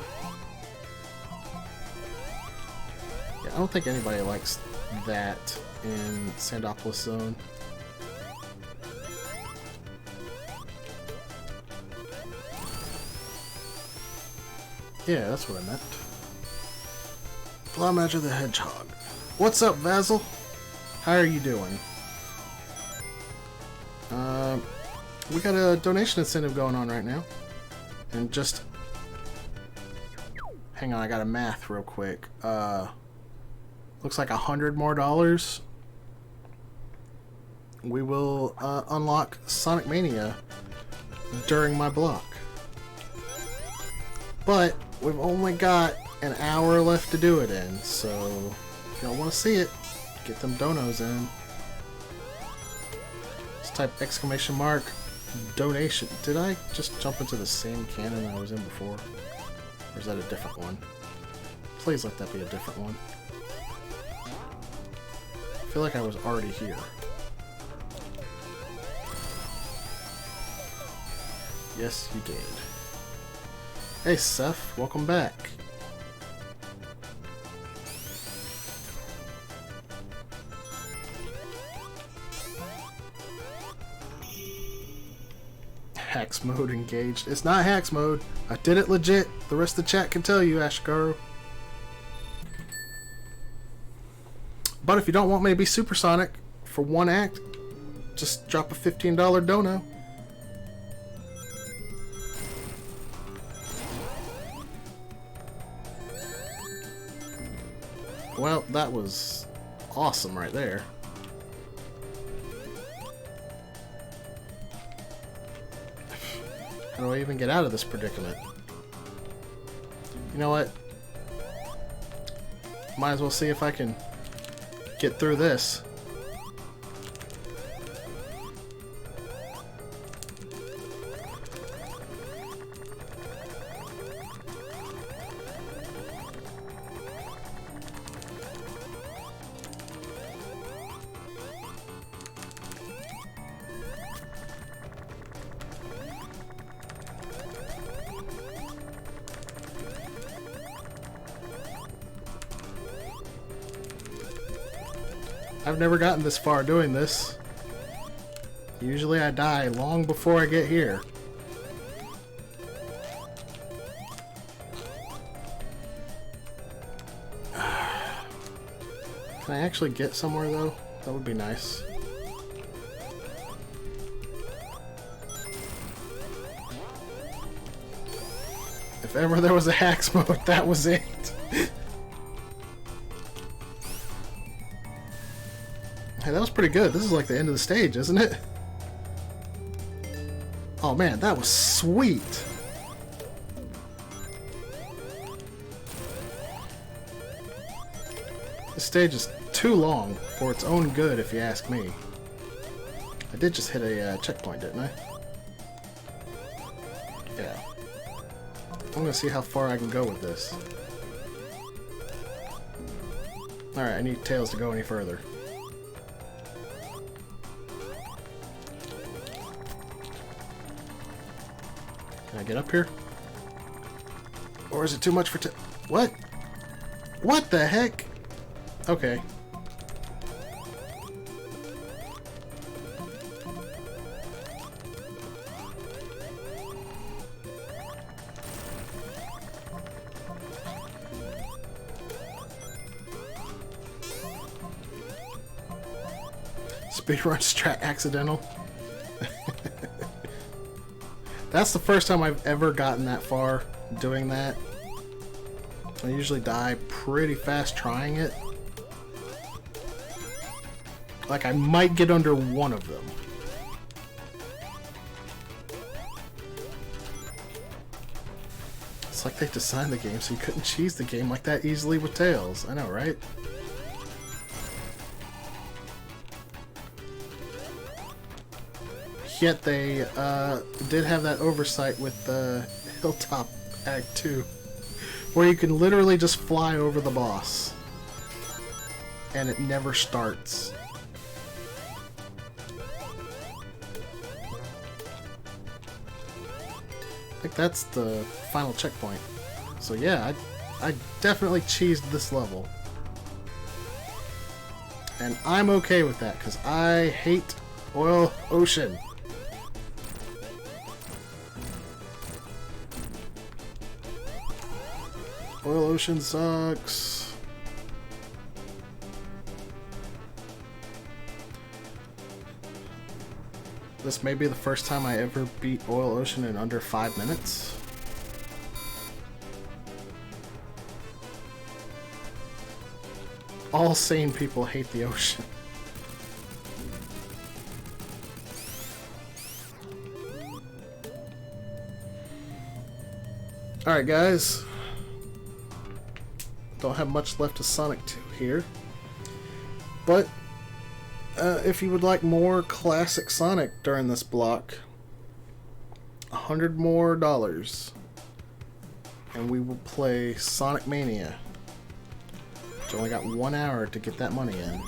Yeah, I don't think anybody likes that in Sandopolis Zone. Yeah, that's what I meant. Blaumagier the Hedgehog. What's up, Vasil? How are you doing? We got a donation incentive going on right now. And just... hang on, I gotta math real quick. Looks like $100 more. We will unlock Sonic Mania during my block. But we've only got an hour left to do it in, so if y'all want to see it, get them donos in. Just type exclamation mark donation. Did I just jump into the same cannon I was in before? Or is that a different one? Please let that be a different one. I feel like I was already here. Yes, you did. Hey Seth, welcome back. Hacks mode engaged. It's not hacks mode. I did it legit. The rest of the chat can tell you, Ashgaru. But if you don't want me to be supersonic for one act, just drop a $15 dono. Well, that was awesome right there. How do I even get out of this predicament? You know what? Might as well see if I can get through this. I've never gotten this far doing this. Usually I die long before I get here. Can I actually get somewhere though? That would be nice. If ever there was a hacks mode, that was it. Hey, that was pretty good. This is like the end of the stage, isn't it? Oh man, that was sweet. This stage is too long for its own good, if you ask me. I did just hit a checkpoint, didn't I? Yeah. I'm gonna see how far I can go with this. Alright, I need Tails to go any further. Can I get up here? Or is it too much for what? What the heck? Okay. Speedrun strat accidental. That's the first time I've ever gotten that far doing that. I usually die pretty fast trying it. Like, I might get under one of them. It's like they designed the game so you couldn't cheese the game like that easily with Tails. I know, right? Yet they did have that oversight with Hilltop Act 2, where you can literally just fly over the boss, and it never starts. I think that's the final checkpoint. So yeah, I definitely cheesed this level. And I'm okay with that, because I hate Oil Ocean. Oil Ocean sucks. This may be the first time I ever beat Oil Ocean in under 5 minutes. All sane people hate the ocean. Alright guys. Don't have much left of Sonic 2 here. But if you would like more classic Sonic during this block, $100 more, and we will play Sonic Mania. You only got 1 hour to get that money in.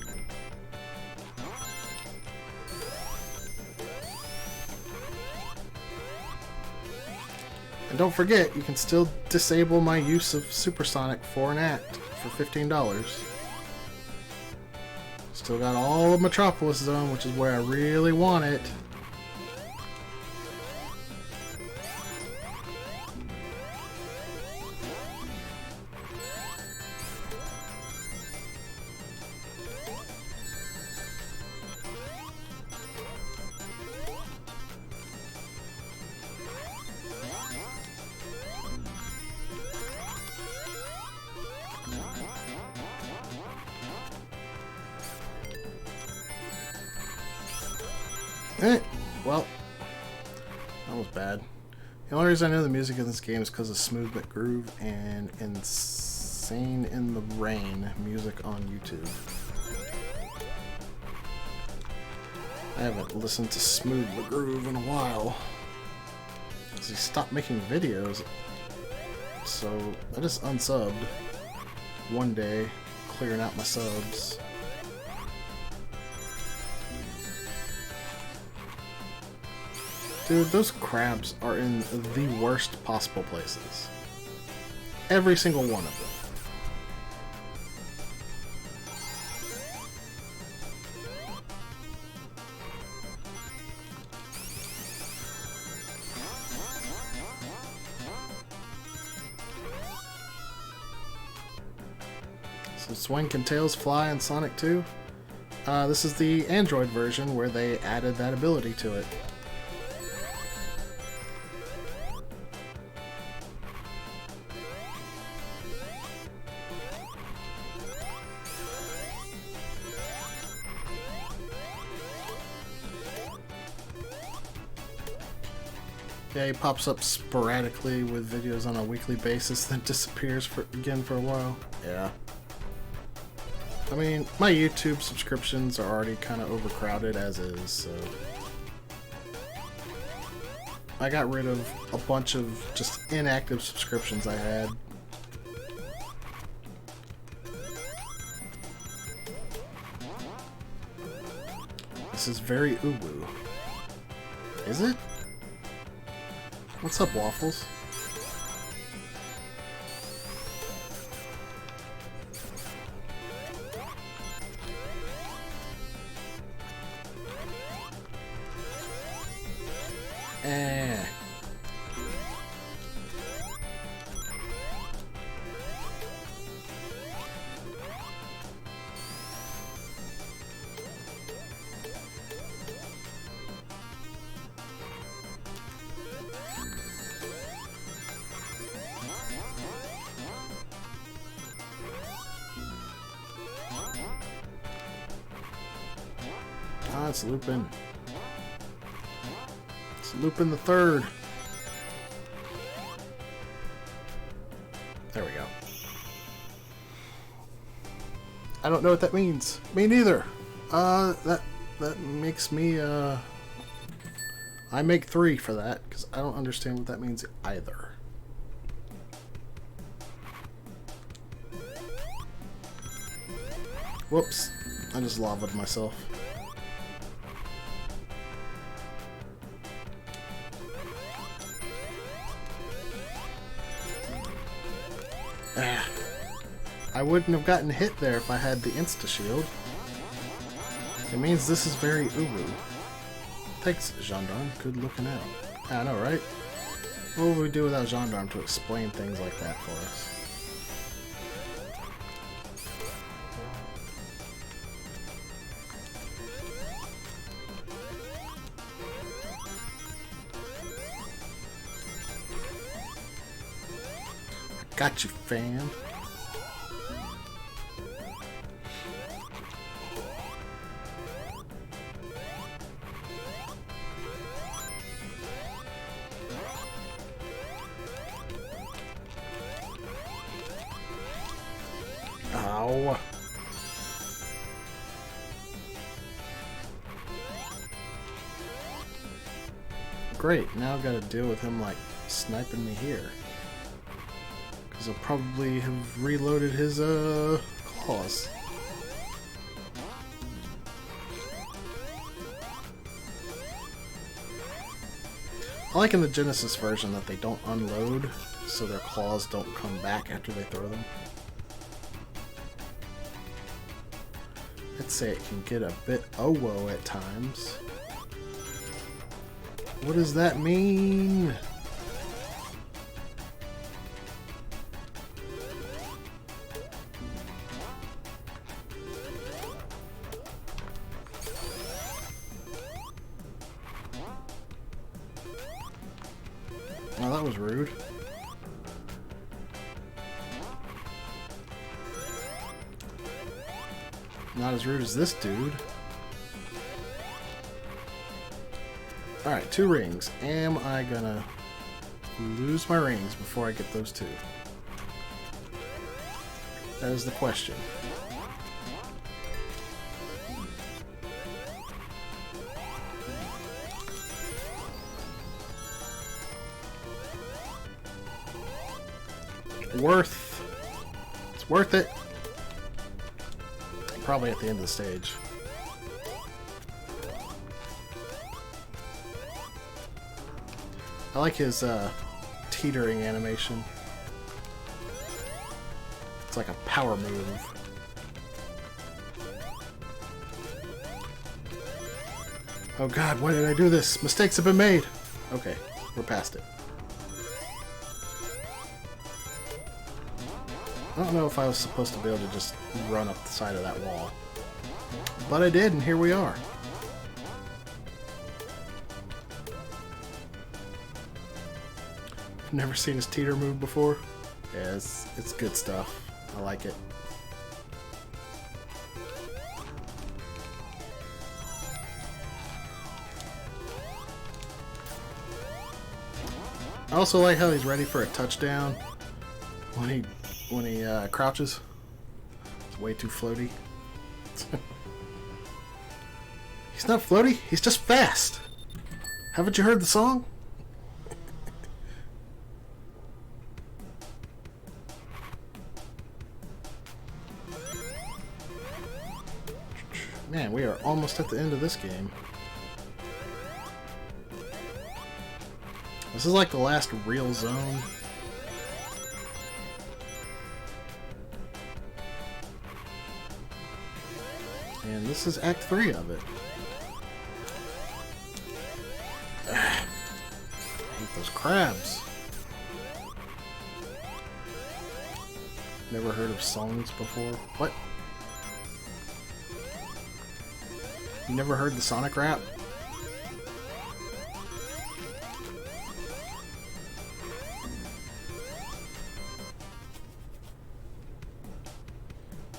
And don't forget, you can still disable my use of Supersonic for an act for $15. Still got all of Metropolis Zone, which is where I really want it. Well, that was bad. The only reason I know the music in this game is because of Smooth But Groove and Insane in the Rain music on YouTube. I haven't listened to Smooth But Groove in a while, because he stopped making videos, so I just unsubbed one day, clearing out my subs. Dude, those crabs are in the worst possible places. Every single one of them. So Swing Can Tails Fly in Sonic 2? This is the Android version where they added that ability to it. Yeah, he pops up sporadically with videos on a weekly basis, then disappears again for a while. Yeah. I mean, my YouTube subscriptions are already kind of overcrowded as is, so... I got rid of a bunch of just inactive subscriptions I had. This is very uwu. Is it? What's up, Waffles? Ah, it's Lupin. It's Lupin the Third. There we go. I don't know what that means. Me neither. That makes me, I make 3 for that, because I don't understand what that means either. Whoops. I just lavaed myself. I wouldn't have gotten hit there if I had the insta-shield. It means this is very uwu. Thanks, Gendarme. Good looking out. I know, right? What would we do without Gendarme to explain things like that for us? Got you, fam. Ow. Great, now I've got to deal with him like sniping me here. Because he'll probably have reloaded his claws. I like in the Genesis version that they don't unload, so their claws don't come back after they throw them. I'd say it can get a bit owo at times. What does that mean? Oh, that was rude. Not as rude as this dude. Alright, 2 rings. Am I gonna lose my rings before I get those 2? That is the question. It's worth it. Probably at the end of the stage. I like his teetering animation. It's like a power move. Oh god, why did I do this? Mistakes have been made! Okay, we're past it. I don't know if I was supposed to be able to just run up the side of that wall. But I did, and here we are. Never seen his teeter move before. Yeah, it's good stuff. I like it. I also like how he's ready for a touchdown when he crouches. It's way too floaty. He's not floaty, he's just fast. Haven't you heard the song? Man, we are almost at the end of this game. This is like the last real zone. And this is Act 3 of it. I hate those crabs. Never heard of songs before. What? You never heard the Sonic rap?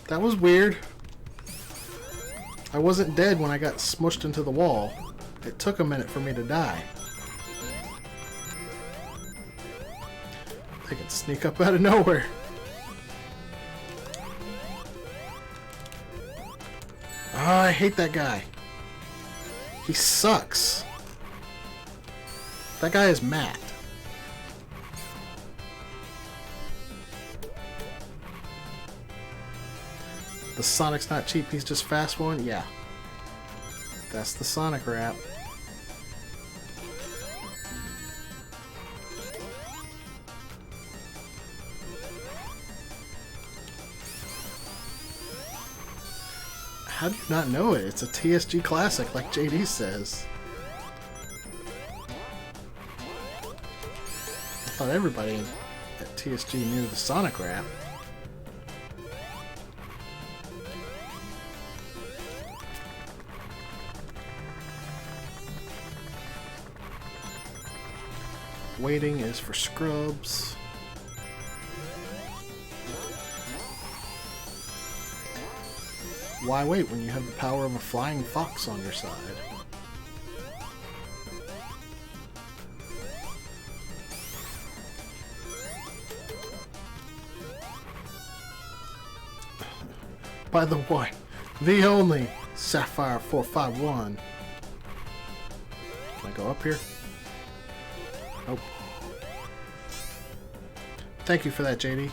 That was weird. I wasn't dead when I got smushed into the wall. It took a minute for me to die. They can sneak up out of nowhere. Ah, I hate that guy. He sucks. That guy is Matt. The Sonic's not cheap, he's just fast one? Yeah. That's the Sonic rap. How do you not know it? It's a TSG classic, like JD says. I thought everybody at TSG knew the Sonic rap. Waiting is for scrubs. Why wait when you have the power of a flying fox on your side? By the way, the only Sapphire 451. Can I go up here? Nope. Thank you for that, JD.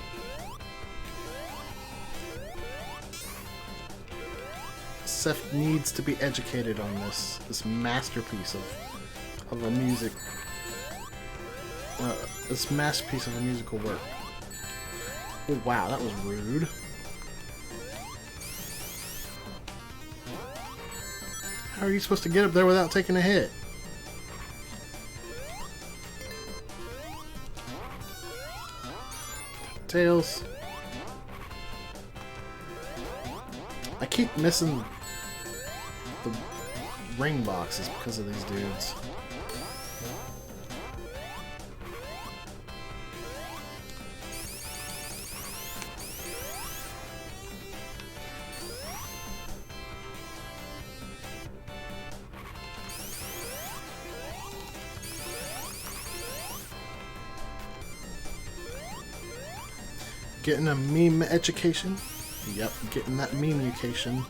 Seth needs to be educated on this masterpiece of a music. This masterpiece of a musical work. Oh wow, that was rude. How are you supposed to get up there without taking a hit? Tails. I keep missing the ring boxes because of these dudes. Getting a meme education. Yep, getting that meme education.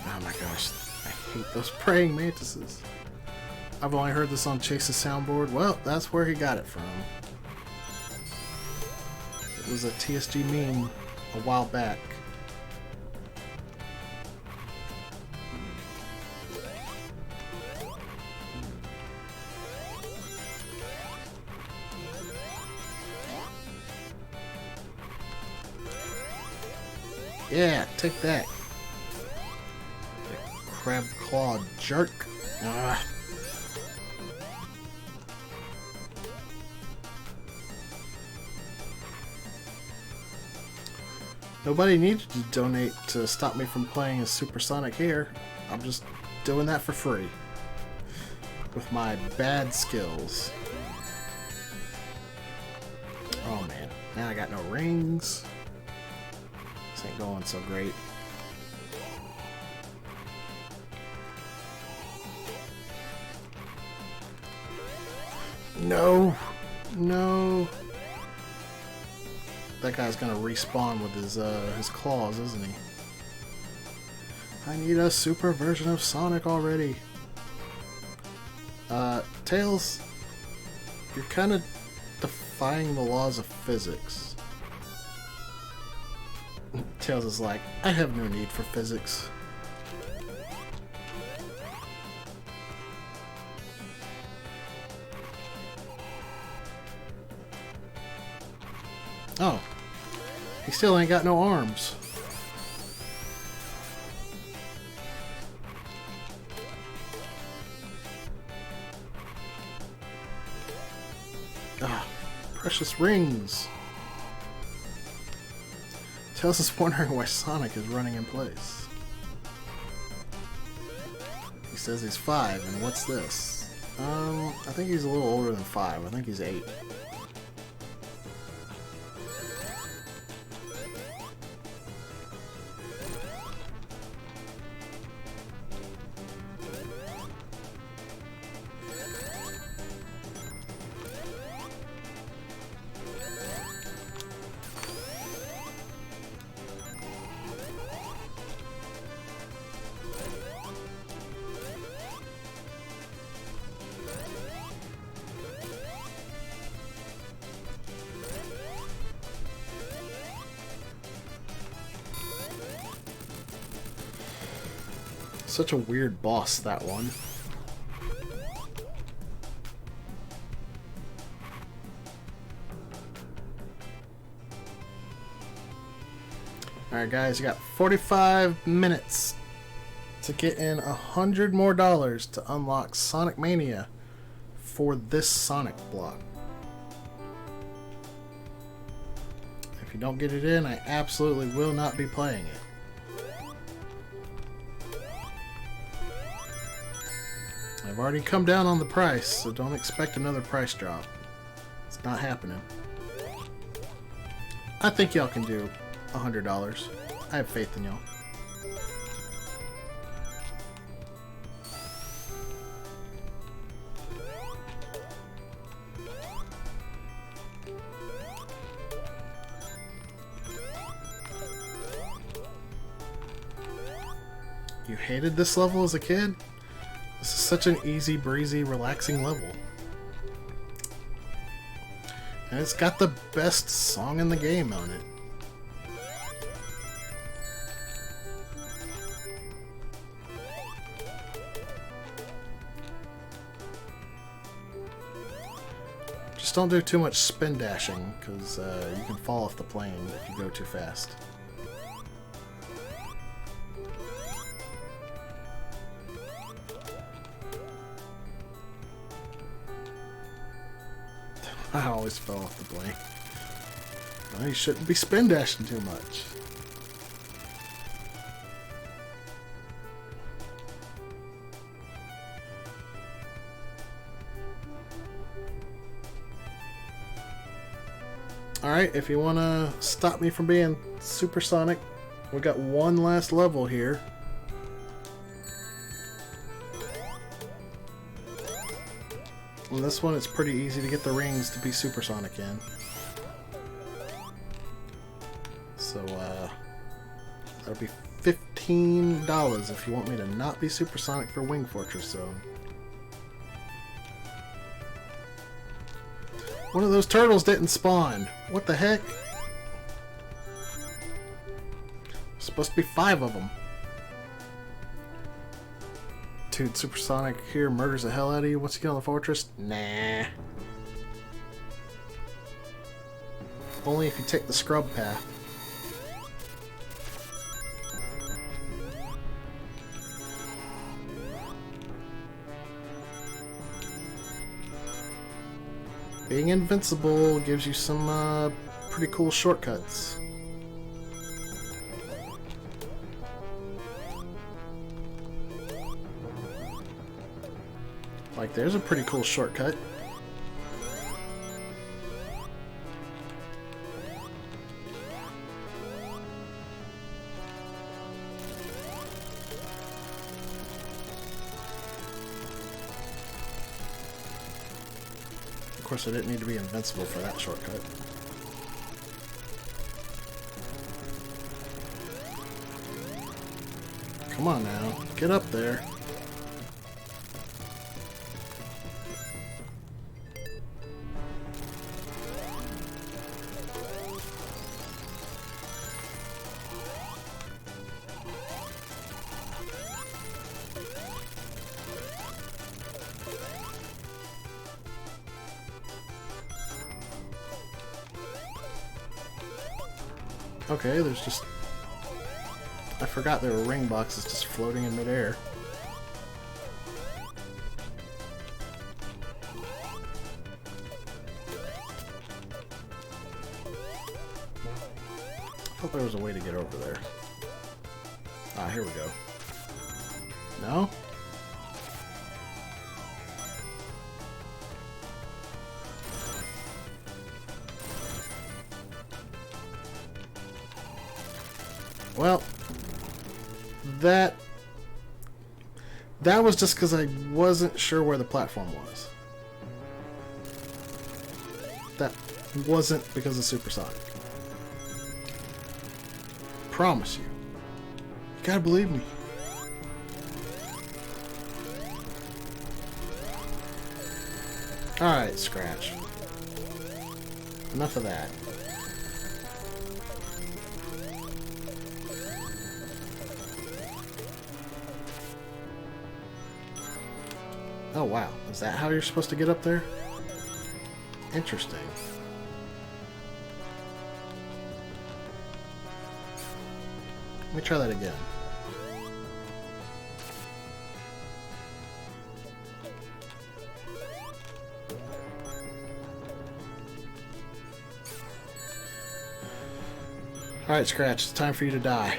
Oh my gosh, I hate those praying mantises. I've only heard this on Chase's soundboard. Well, that's where he got it from. It was a TSG meme a while back. Yeah, take that. The crab claw jerk. Ah. Nobody needed to donate to stop me from playing as Supersonic here. I'm just doing that for free. With my bad skills. Oh man, now I got no rings. This ain't going so great. No! No! That guy's gonna respawn with his claws, isn't he? I need a super version of Sonic already. Tails, you're kind of defying the laws of physics. Tails is like, I have no need for physics. Oh, he still ain't got no arms. Ah, precious rings. Tails is wondering why Sonic is running in place. He says he's 5, and what's this? I think he's a little older than 5. I think he's 8. Such a weird boss, that one. Alright guys, you got 45 minutes to get in $100 more to unlock Sonic Mania for this Sonic block. If you don't get it in, I absolutely will not be playing it. I've already come down on the price, so don't expect another price drop. It's not happening. I think y'all can do $100. I have faith in y'all. You hated this level as a kid? This is such an easy, breezy, relaxing level. And it's got the best song in the game on it. Just don't do too much spin dashing, because you can fall off the plane if you go too fast. I always fell off the plane. Well, you shouldn't be spin dashing too much. Alright, if you want to stop me from being supersonic, we got one last level here. On this one, it's pretty easy to get the rings to be supersonic in. So, that'll be $15 if you want me to not be supersonic for Wing Fortress Zone. One of those turtles didn't spawn. What the heck? Supposed to be 5 of them. Dude, supersonic here murders the hell out of you once you get on the fortress? Nah. Only if you take the scrub path. Being invincible gives you some pretty cool shortcuts. Like, there's a pretty cool shortcut. Of course, I didn't need to be invincible for that shortcut. Come on now, get up there. Okay, there's just... I forgot there were ring boxes just floating in midair. I thought there was a way to get over there. Ah, here we go. No? Well, that was just because I wasn't sure where the platform was. That wasn't because of supersonic. Promise you. You gotta believe me. Alright, Scratch. Enough of that. Oh wow, is that how you're supposed to get up there? Interesting. Let me try that again. Alright, Scratch, it's time for you to die.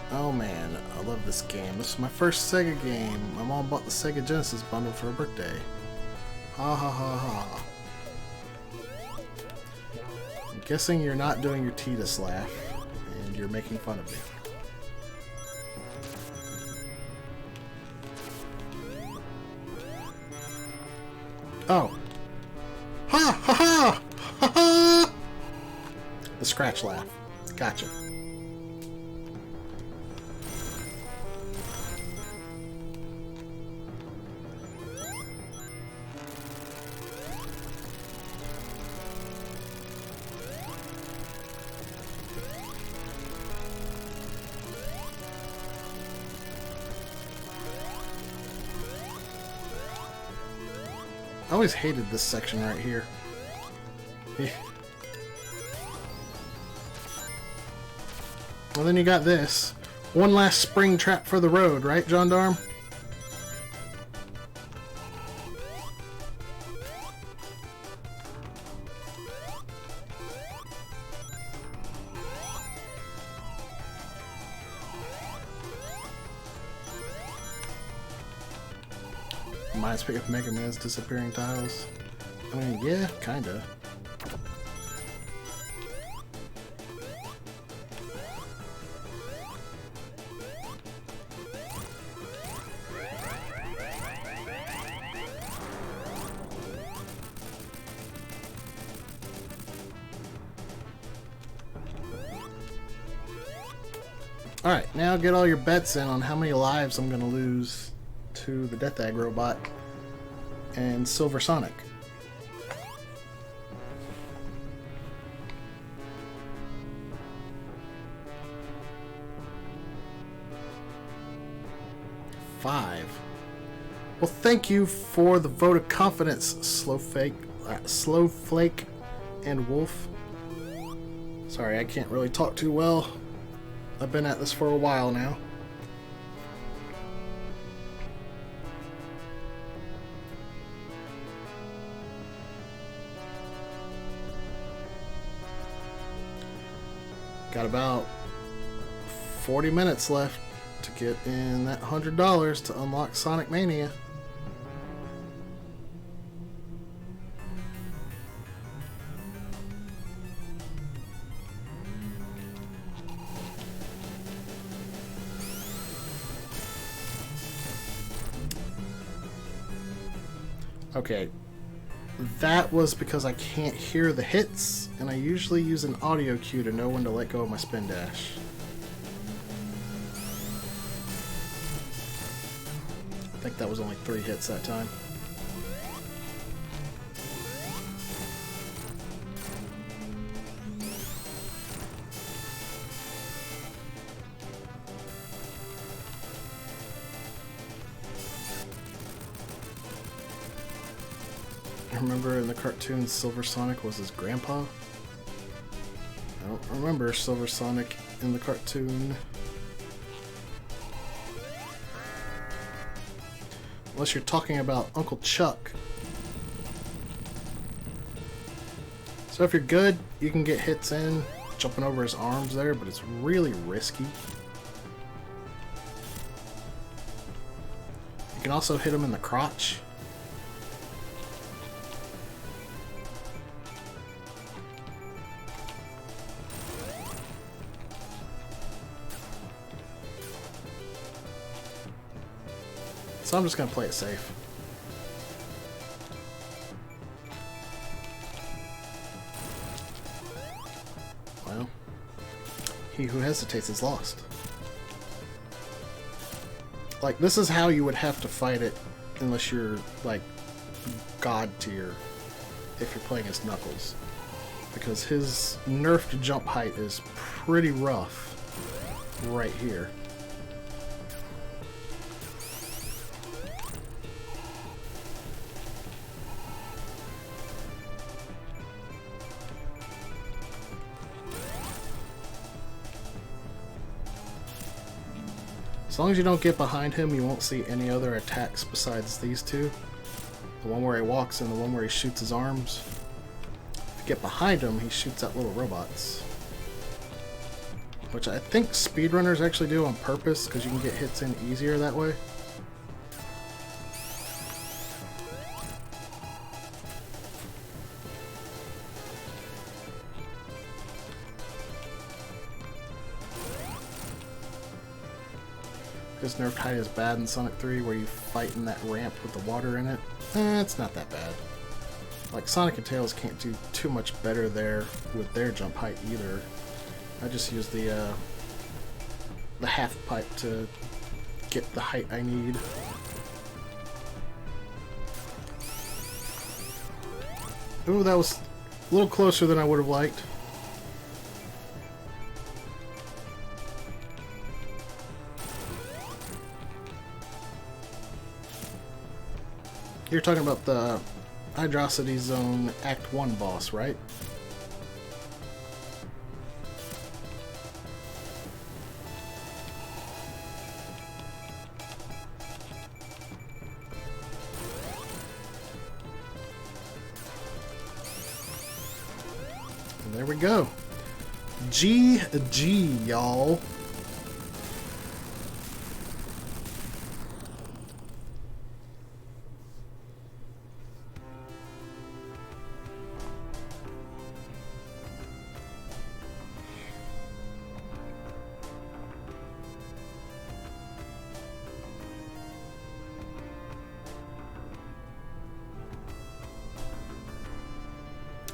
Oh man, I love this game. This is my first Sega game. My mom bought the Sega Genesis bundle for her birthday. Ha ha ha ha. I'm guessing you're not doing your Tidus laugh, and you're making fun of me. Oh. Ha ha ha! Ha ha! The Scratch laugh. Gotcha. I always hated this section right here. Well, then you got this. One last spring trap for the road, right, Gendarme? Reminds me of Mega Man's disappearing tiles. I mean, yeah, kinda. Alright, now get all your bets in on how many lives I'm going to lose to the Death Egg Robot and Silver Sonic. Five. Well, thank you for the vote of confidence, Slowflake and Wolf. Sorry, I can't really talk too well. I've been at this for a while now. Got about 40 minutes left to get in that $100 to unlock Sonic Mania. Okay, that was because I can't hear the hits, and I usually use an audio cue to know when to let go of my spin dash. I think that was only 3 hits that time. I remember in the cartoon Silver Sonic was his grandpa. I don't remember Silver Sonic in the cartoon. Unless you're talking about Uncle Chuck. So if you're good, you can get hits in, jumping over his arms there, but it's really risky. You can also hit him in the crotch. So I'm just going to play it safe. Well, he who hesitates is lost. Like, this is how you would have to fight it unless you're, like, God tier if you're playing as Knuckles. Because his nerfed jump height is pretty rough right here. As long as you don't get behind him, you won't see any other attacks besides these two. The one where he walks and the one where he shoots his arms. If you get behind him, he shoots out little robots. Which I think speedrunners actually do on purpose, because you can get hits in easier that way. His nerfed height is bad in Sonic 3, where you fight in that ramp with the water in it. It's not that bad. Like, Sonic and Tails can't do too much better there with their jump height either. I just use the half pipe to get the height I need. Ooh, that was a little closer than I would have liked. You're talking about the Hydrocity Zone Act 1 boss, right? And there we go. GG, y'all.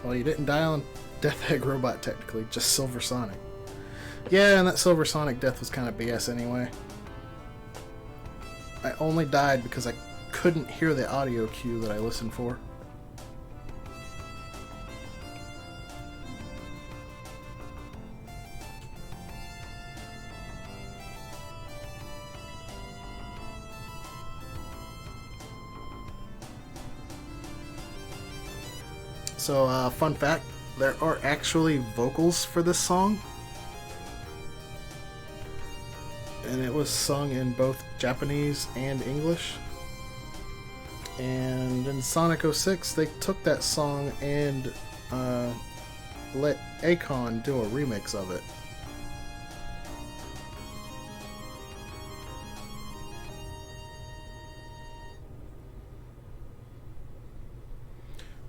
Well, you didn't die on Death Egg Robot, technically, just Silver Sonic. Yeah, and that Silver Sonic death was kind of BS anyway. I only died because I couldn't hear the audio cue that I listened for. So, fun fact, there are actually vocals for this song. And it was sung in both Japanese and English. And in Sonic 06, they took that song and let Akon do a remix of it.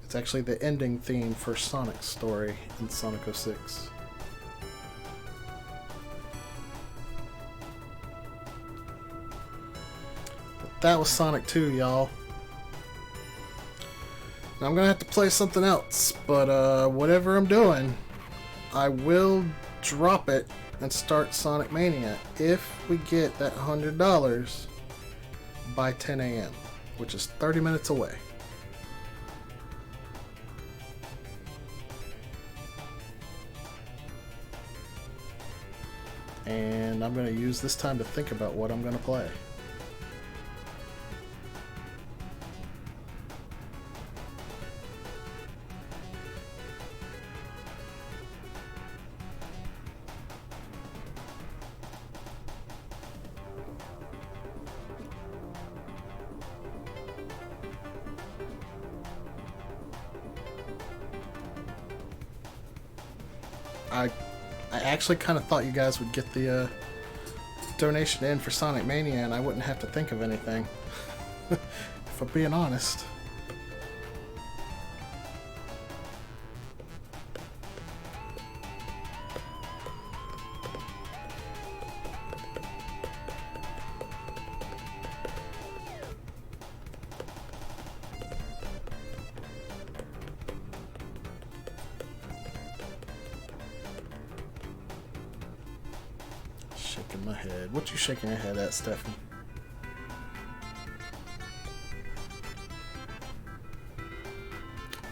It's actually the ending theme for Sonic's story in Sonic 06. But that was Sonic 2, y'all. Now I'm gonna have to play something else, but whatever I'm doing, I will drop it and start Sonic Mania if we get that $100 by 10 a.m., which is 30 minutes away. And I'm going to use this time to think about what I'm going to play. I actually kind of thought you guys would get the donation in for Sonic Mania and I wouldn't have to think of anything. If I'm being honest. Shaking my head. What you shaking your head at, Stefan?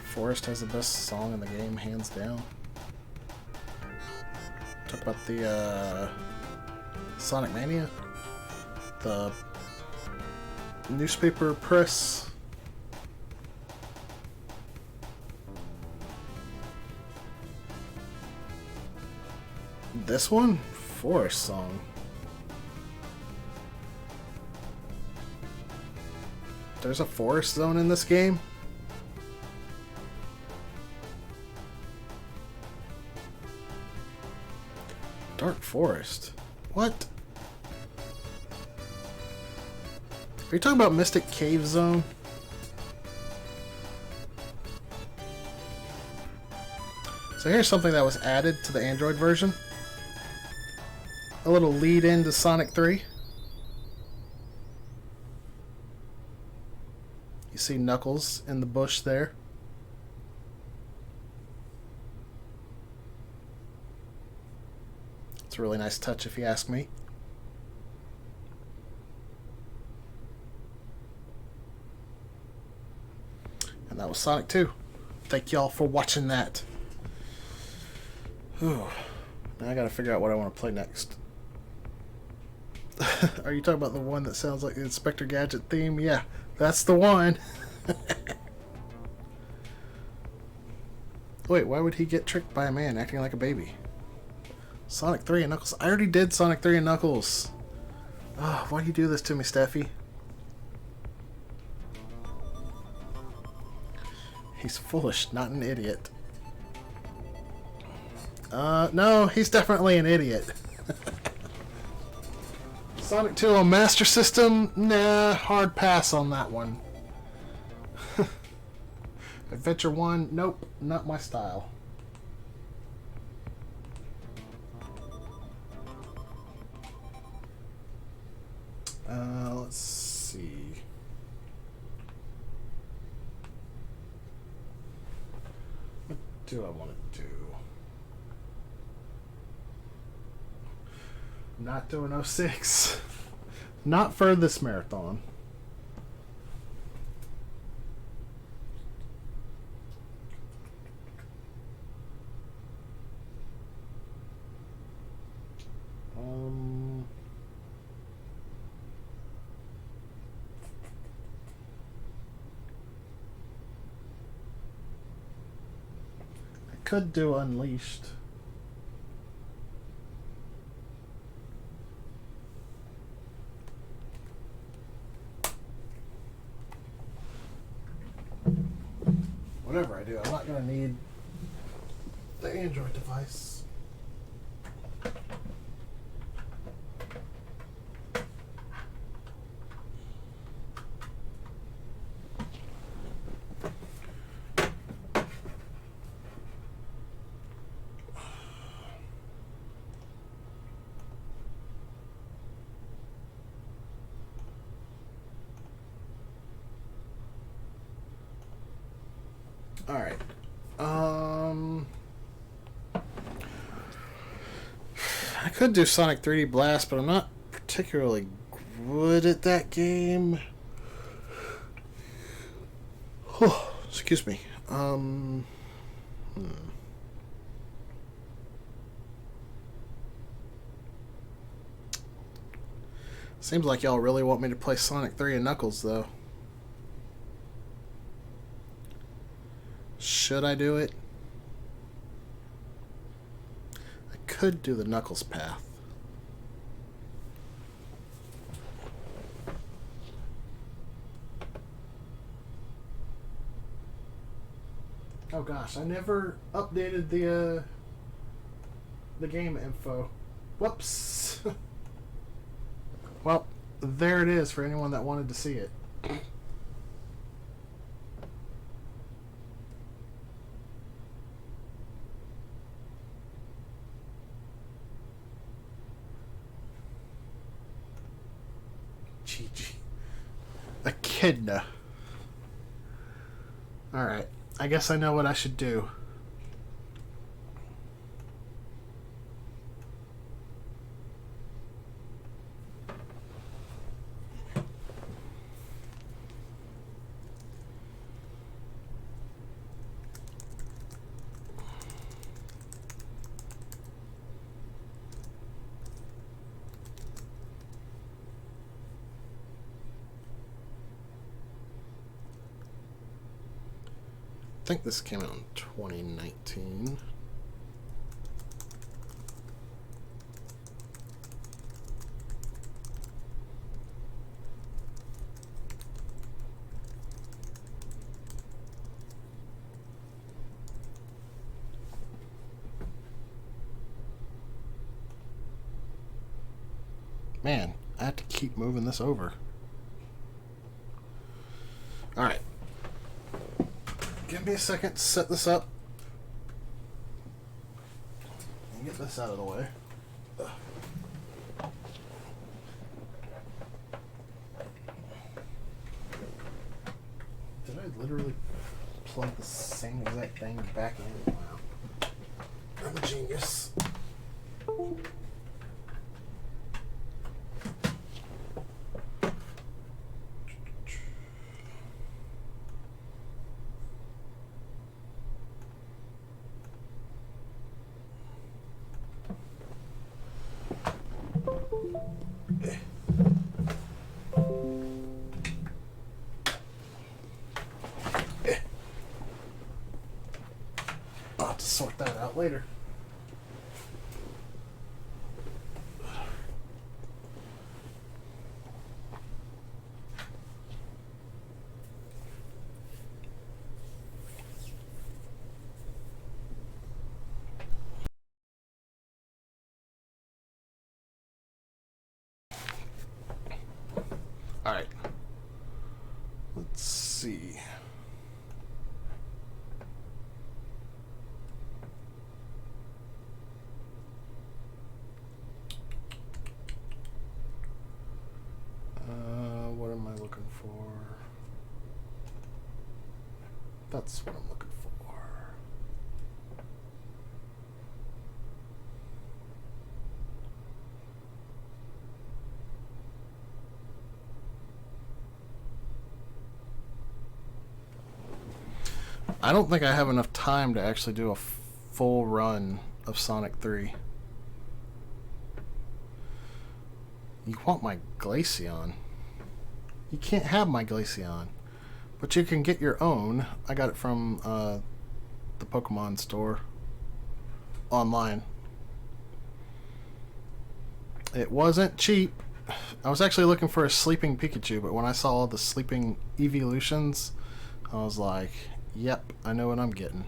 Forest has the best song in the game, hands down. Talk about the Sonic Mania, the newspaper press. This one? Forest song. There's a forest zone in this game? Dark Forest? What? Are you talking about Mystic Cave Zone? So here's something that was added to the Android version. A little lead into Sonic 3. You see Knuckles in the bush there. It's a really nice touch if you ask me. And that was Sonic 2. Thank y'all for watching that. Whew. Now I gotta figure out what I want to play next. Are you talking about the one that sounds like the Inspector Gadget theme? Yeah, that's the one. Wait, why would he get tricked by a man acting like a baby? Sonic 3 and Knuckles. I already did Sonic 3 and Knuckles. Oh, why do you do this to me, Steffi? He's foolish, not an idiot. No, he's definitely an idiot. Sonic 2 on Master System? Nah, hard pass on that one. Adventure 1? Nope, not my style. Let's see. do I want to do? Not doing 06. Not for this marathon. I could do Unleashed. Whatever I do, I'm not going to need the Android device. All right. I could do Sonic 3D Blast, but I'm not particularly good at that game. Excuse me. Seems like y'all really want me to play Sonic 3 and Knuckles, though. Should I do it? I could do the Knuckles path. Oh gosh, I never updated the game info. Whoops. Well, there it is for anyone that wanted to see it. GG. Echidna. Alright, I guess I know what I should do. I think this came out in 2019. Man, I have to keep moving this over. Alright. Give me a second to set this up. And get this out of the way. Did I literally plug the same exact thing back in? Wow. I'm a genius. I'll have to sort that out later. All right. Let's see. What am I looking for? That's what I'm looking for. I don't think I have enough time to actually do a full run of Sonic 3. You want my Glaceon? You can't have my Glaceon. But you can get your own. I got it from the Pokemon store online. It wasn't cheap. I was actually looking for a sleeping Pikachu, but when I saw all the sleeping evolutions, I was like, yep, I know what I'm getting.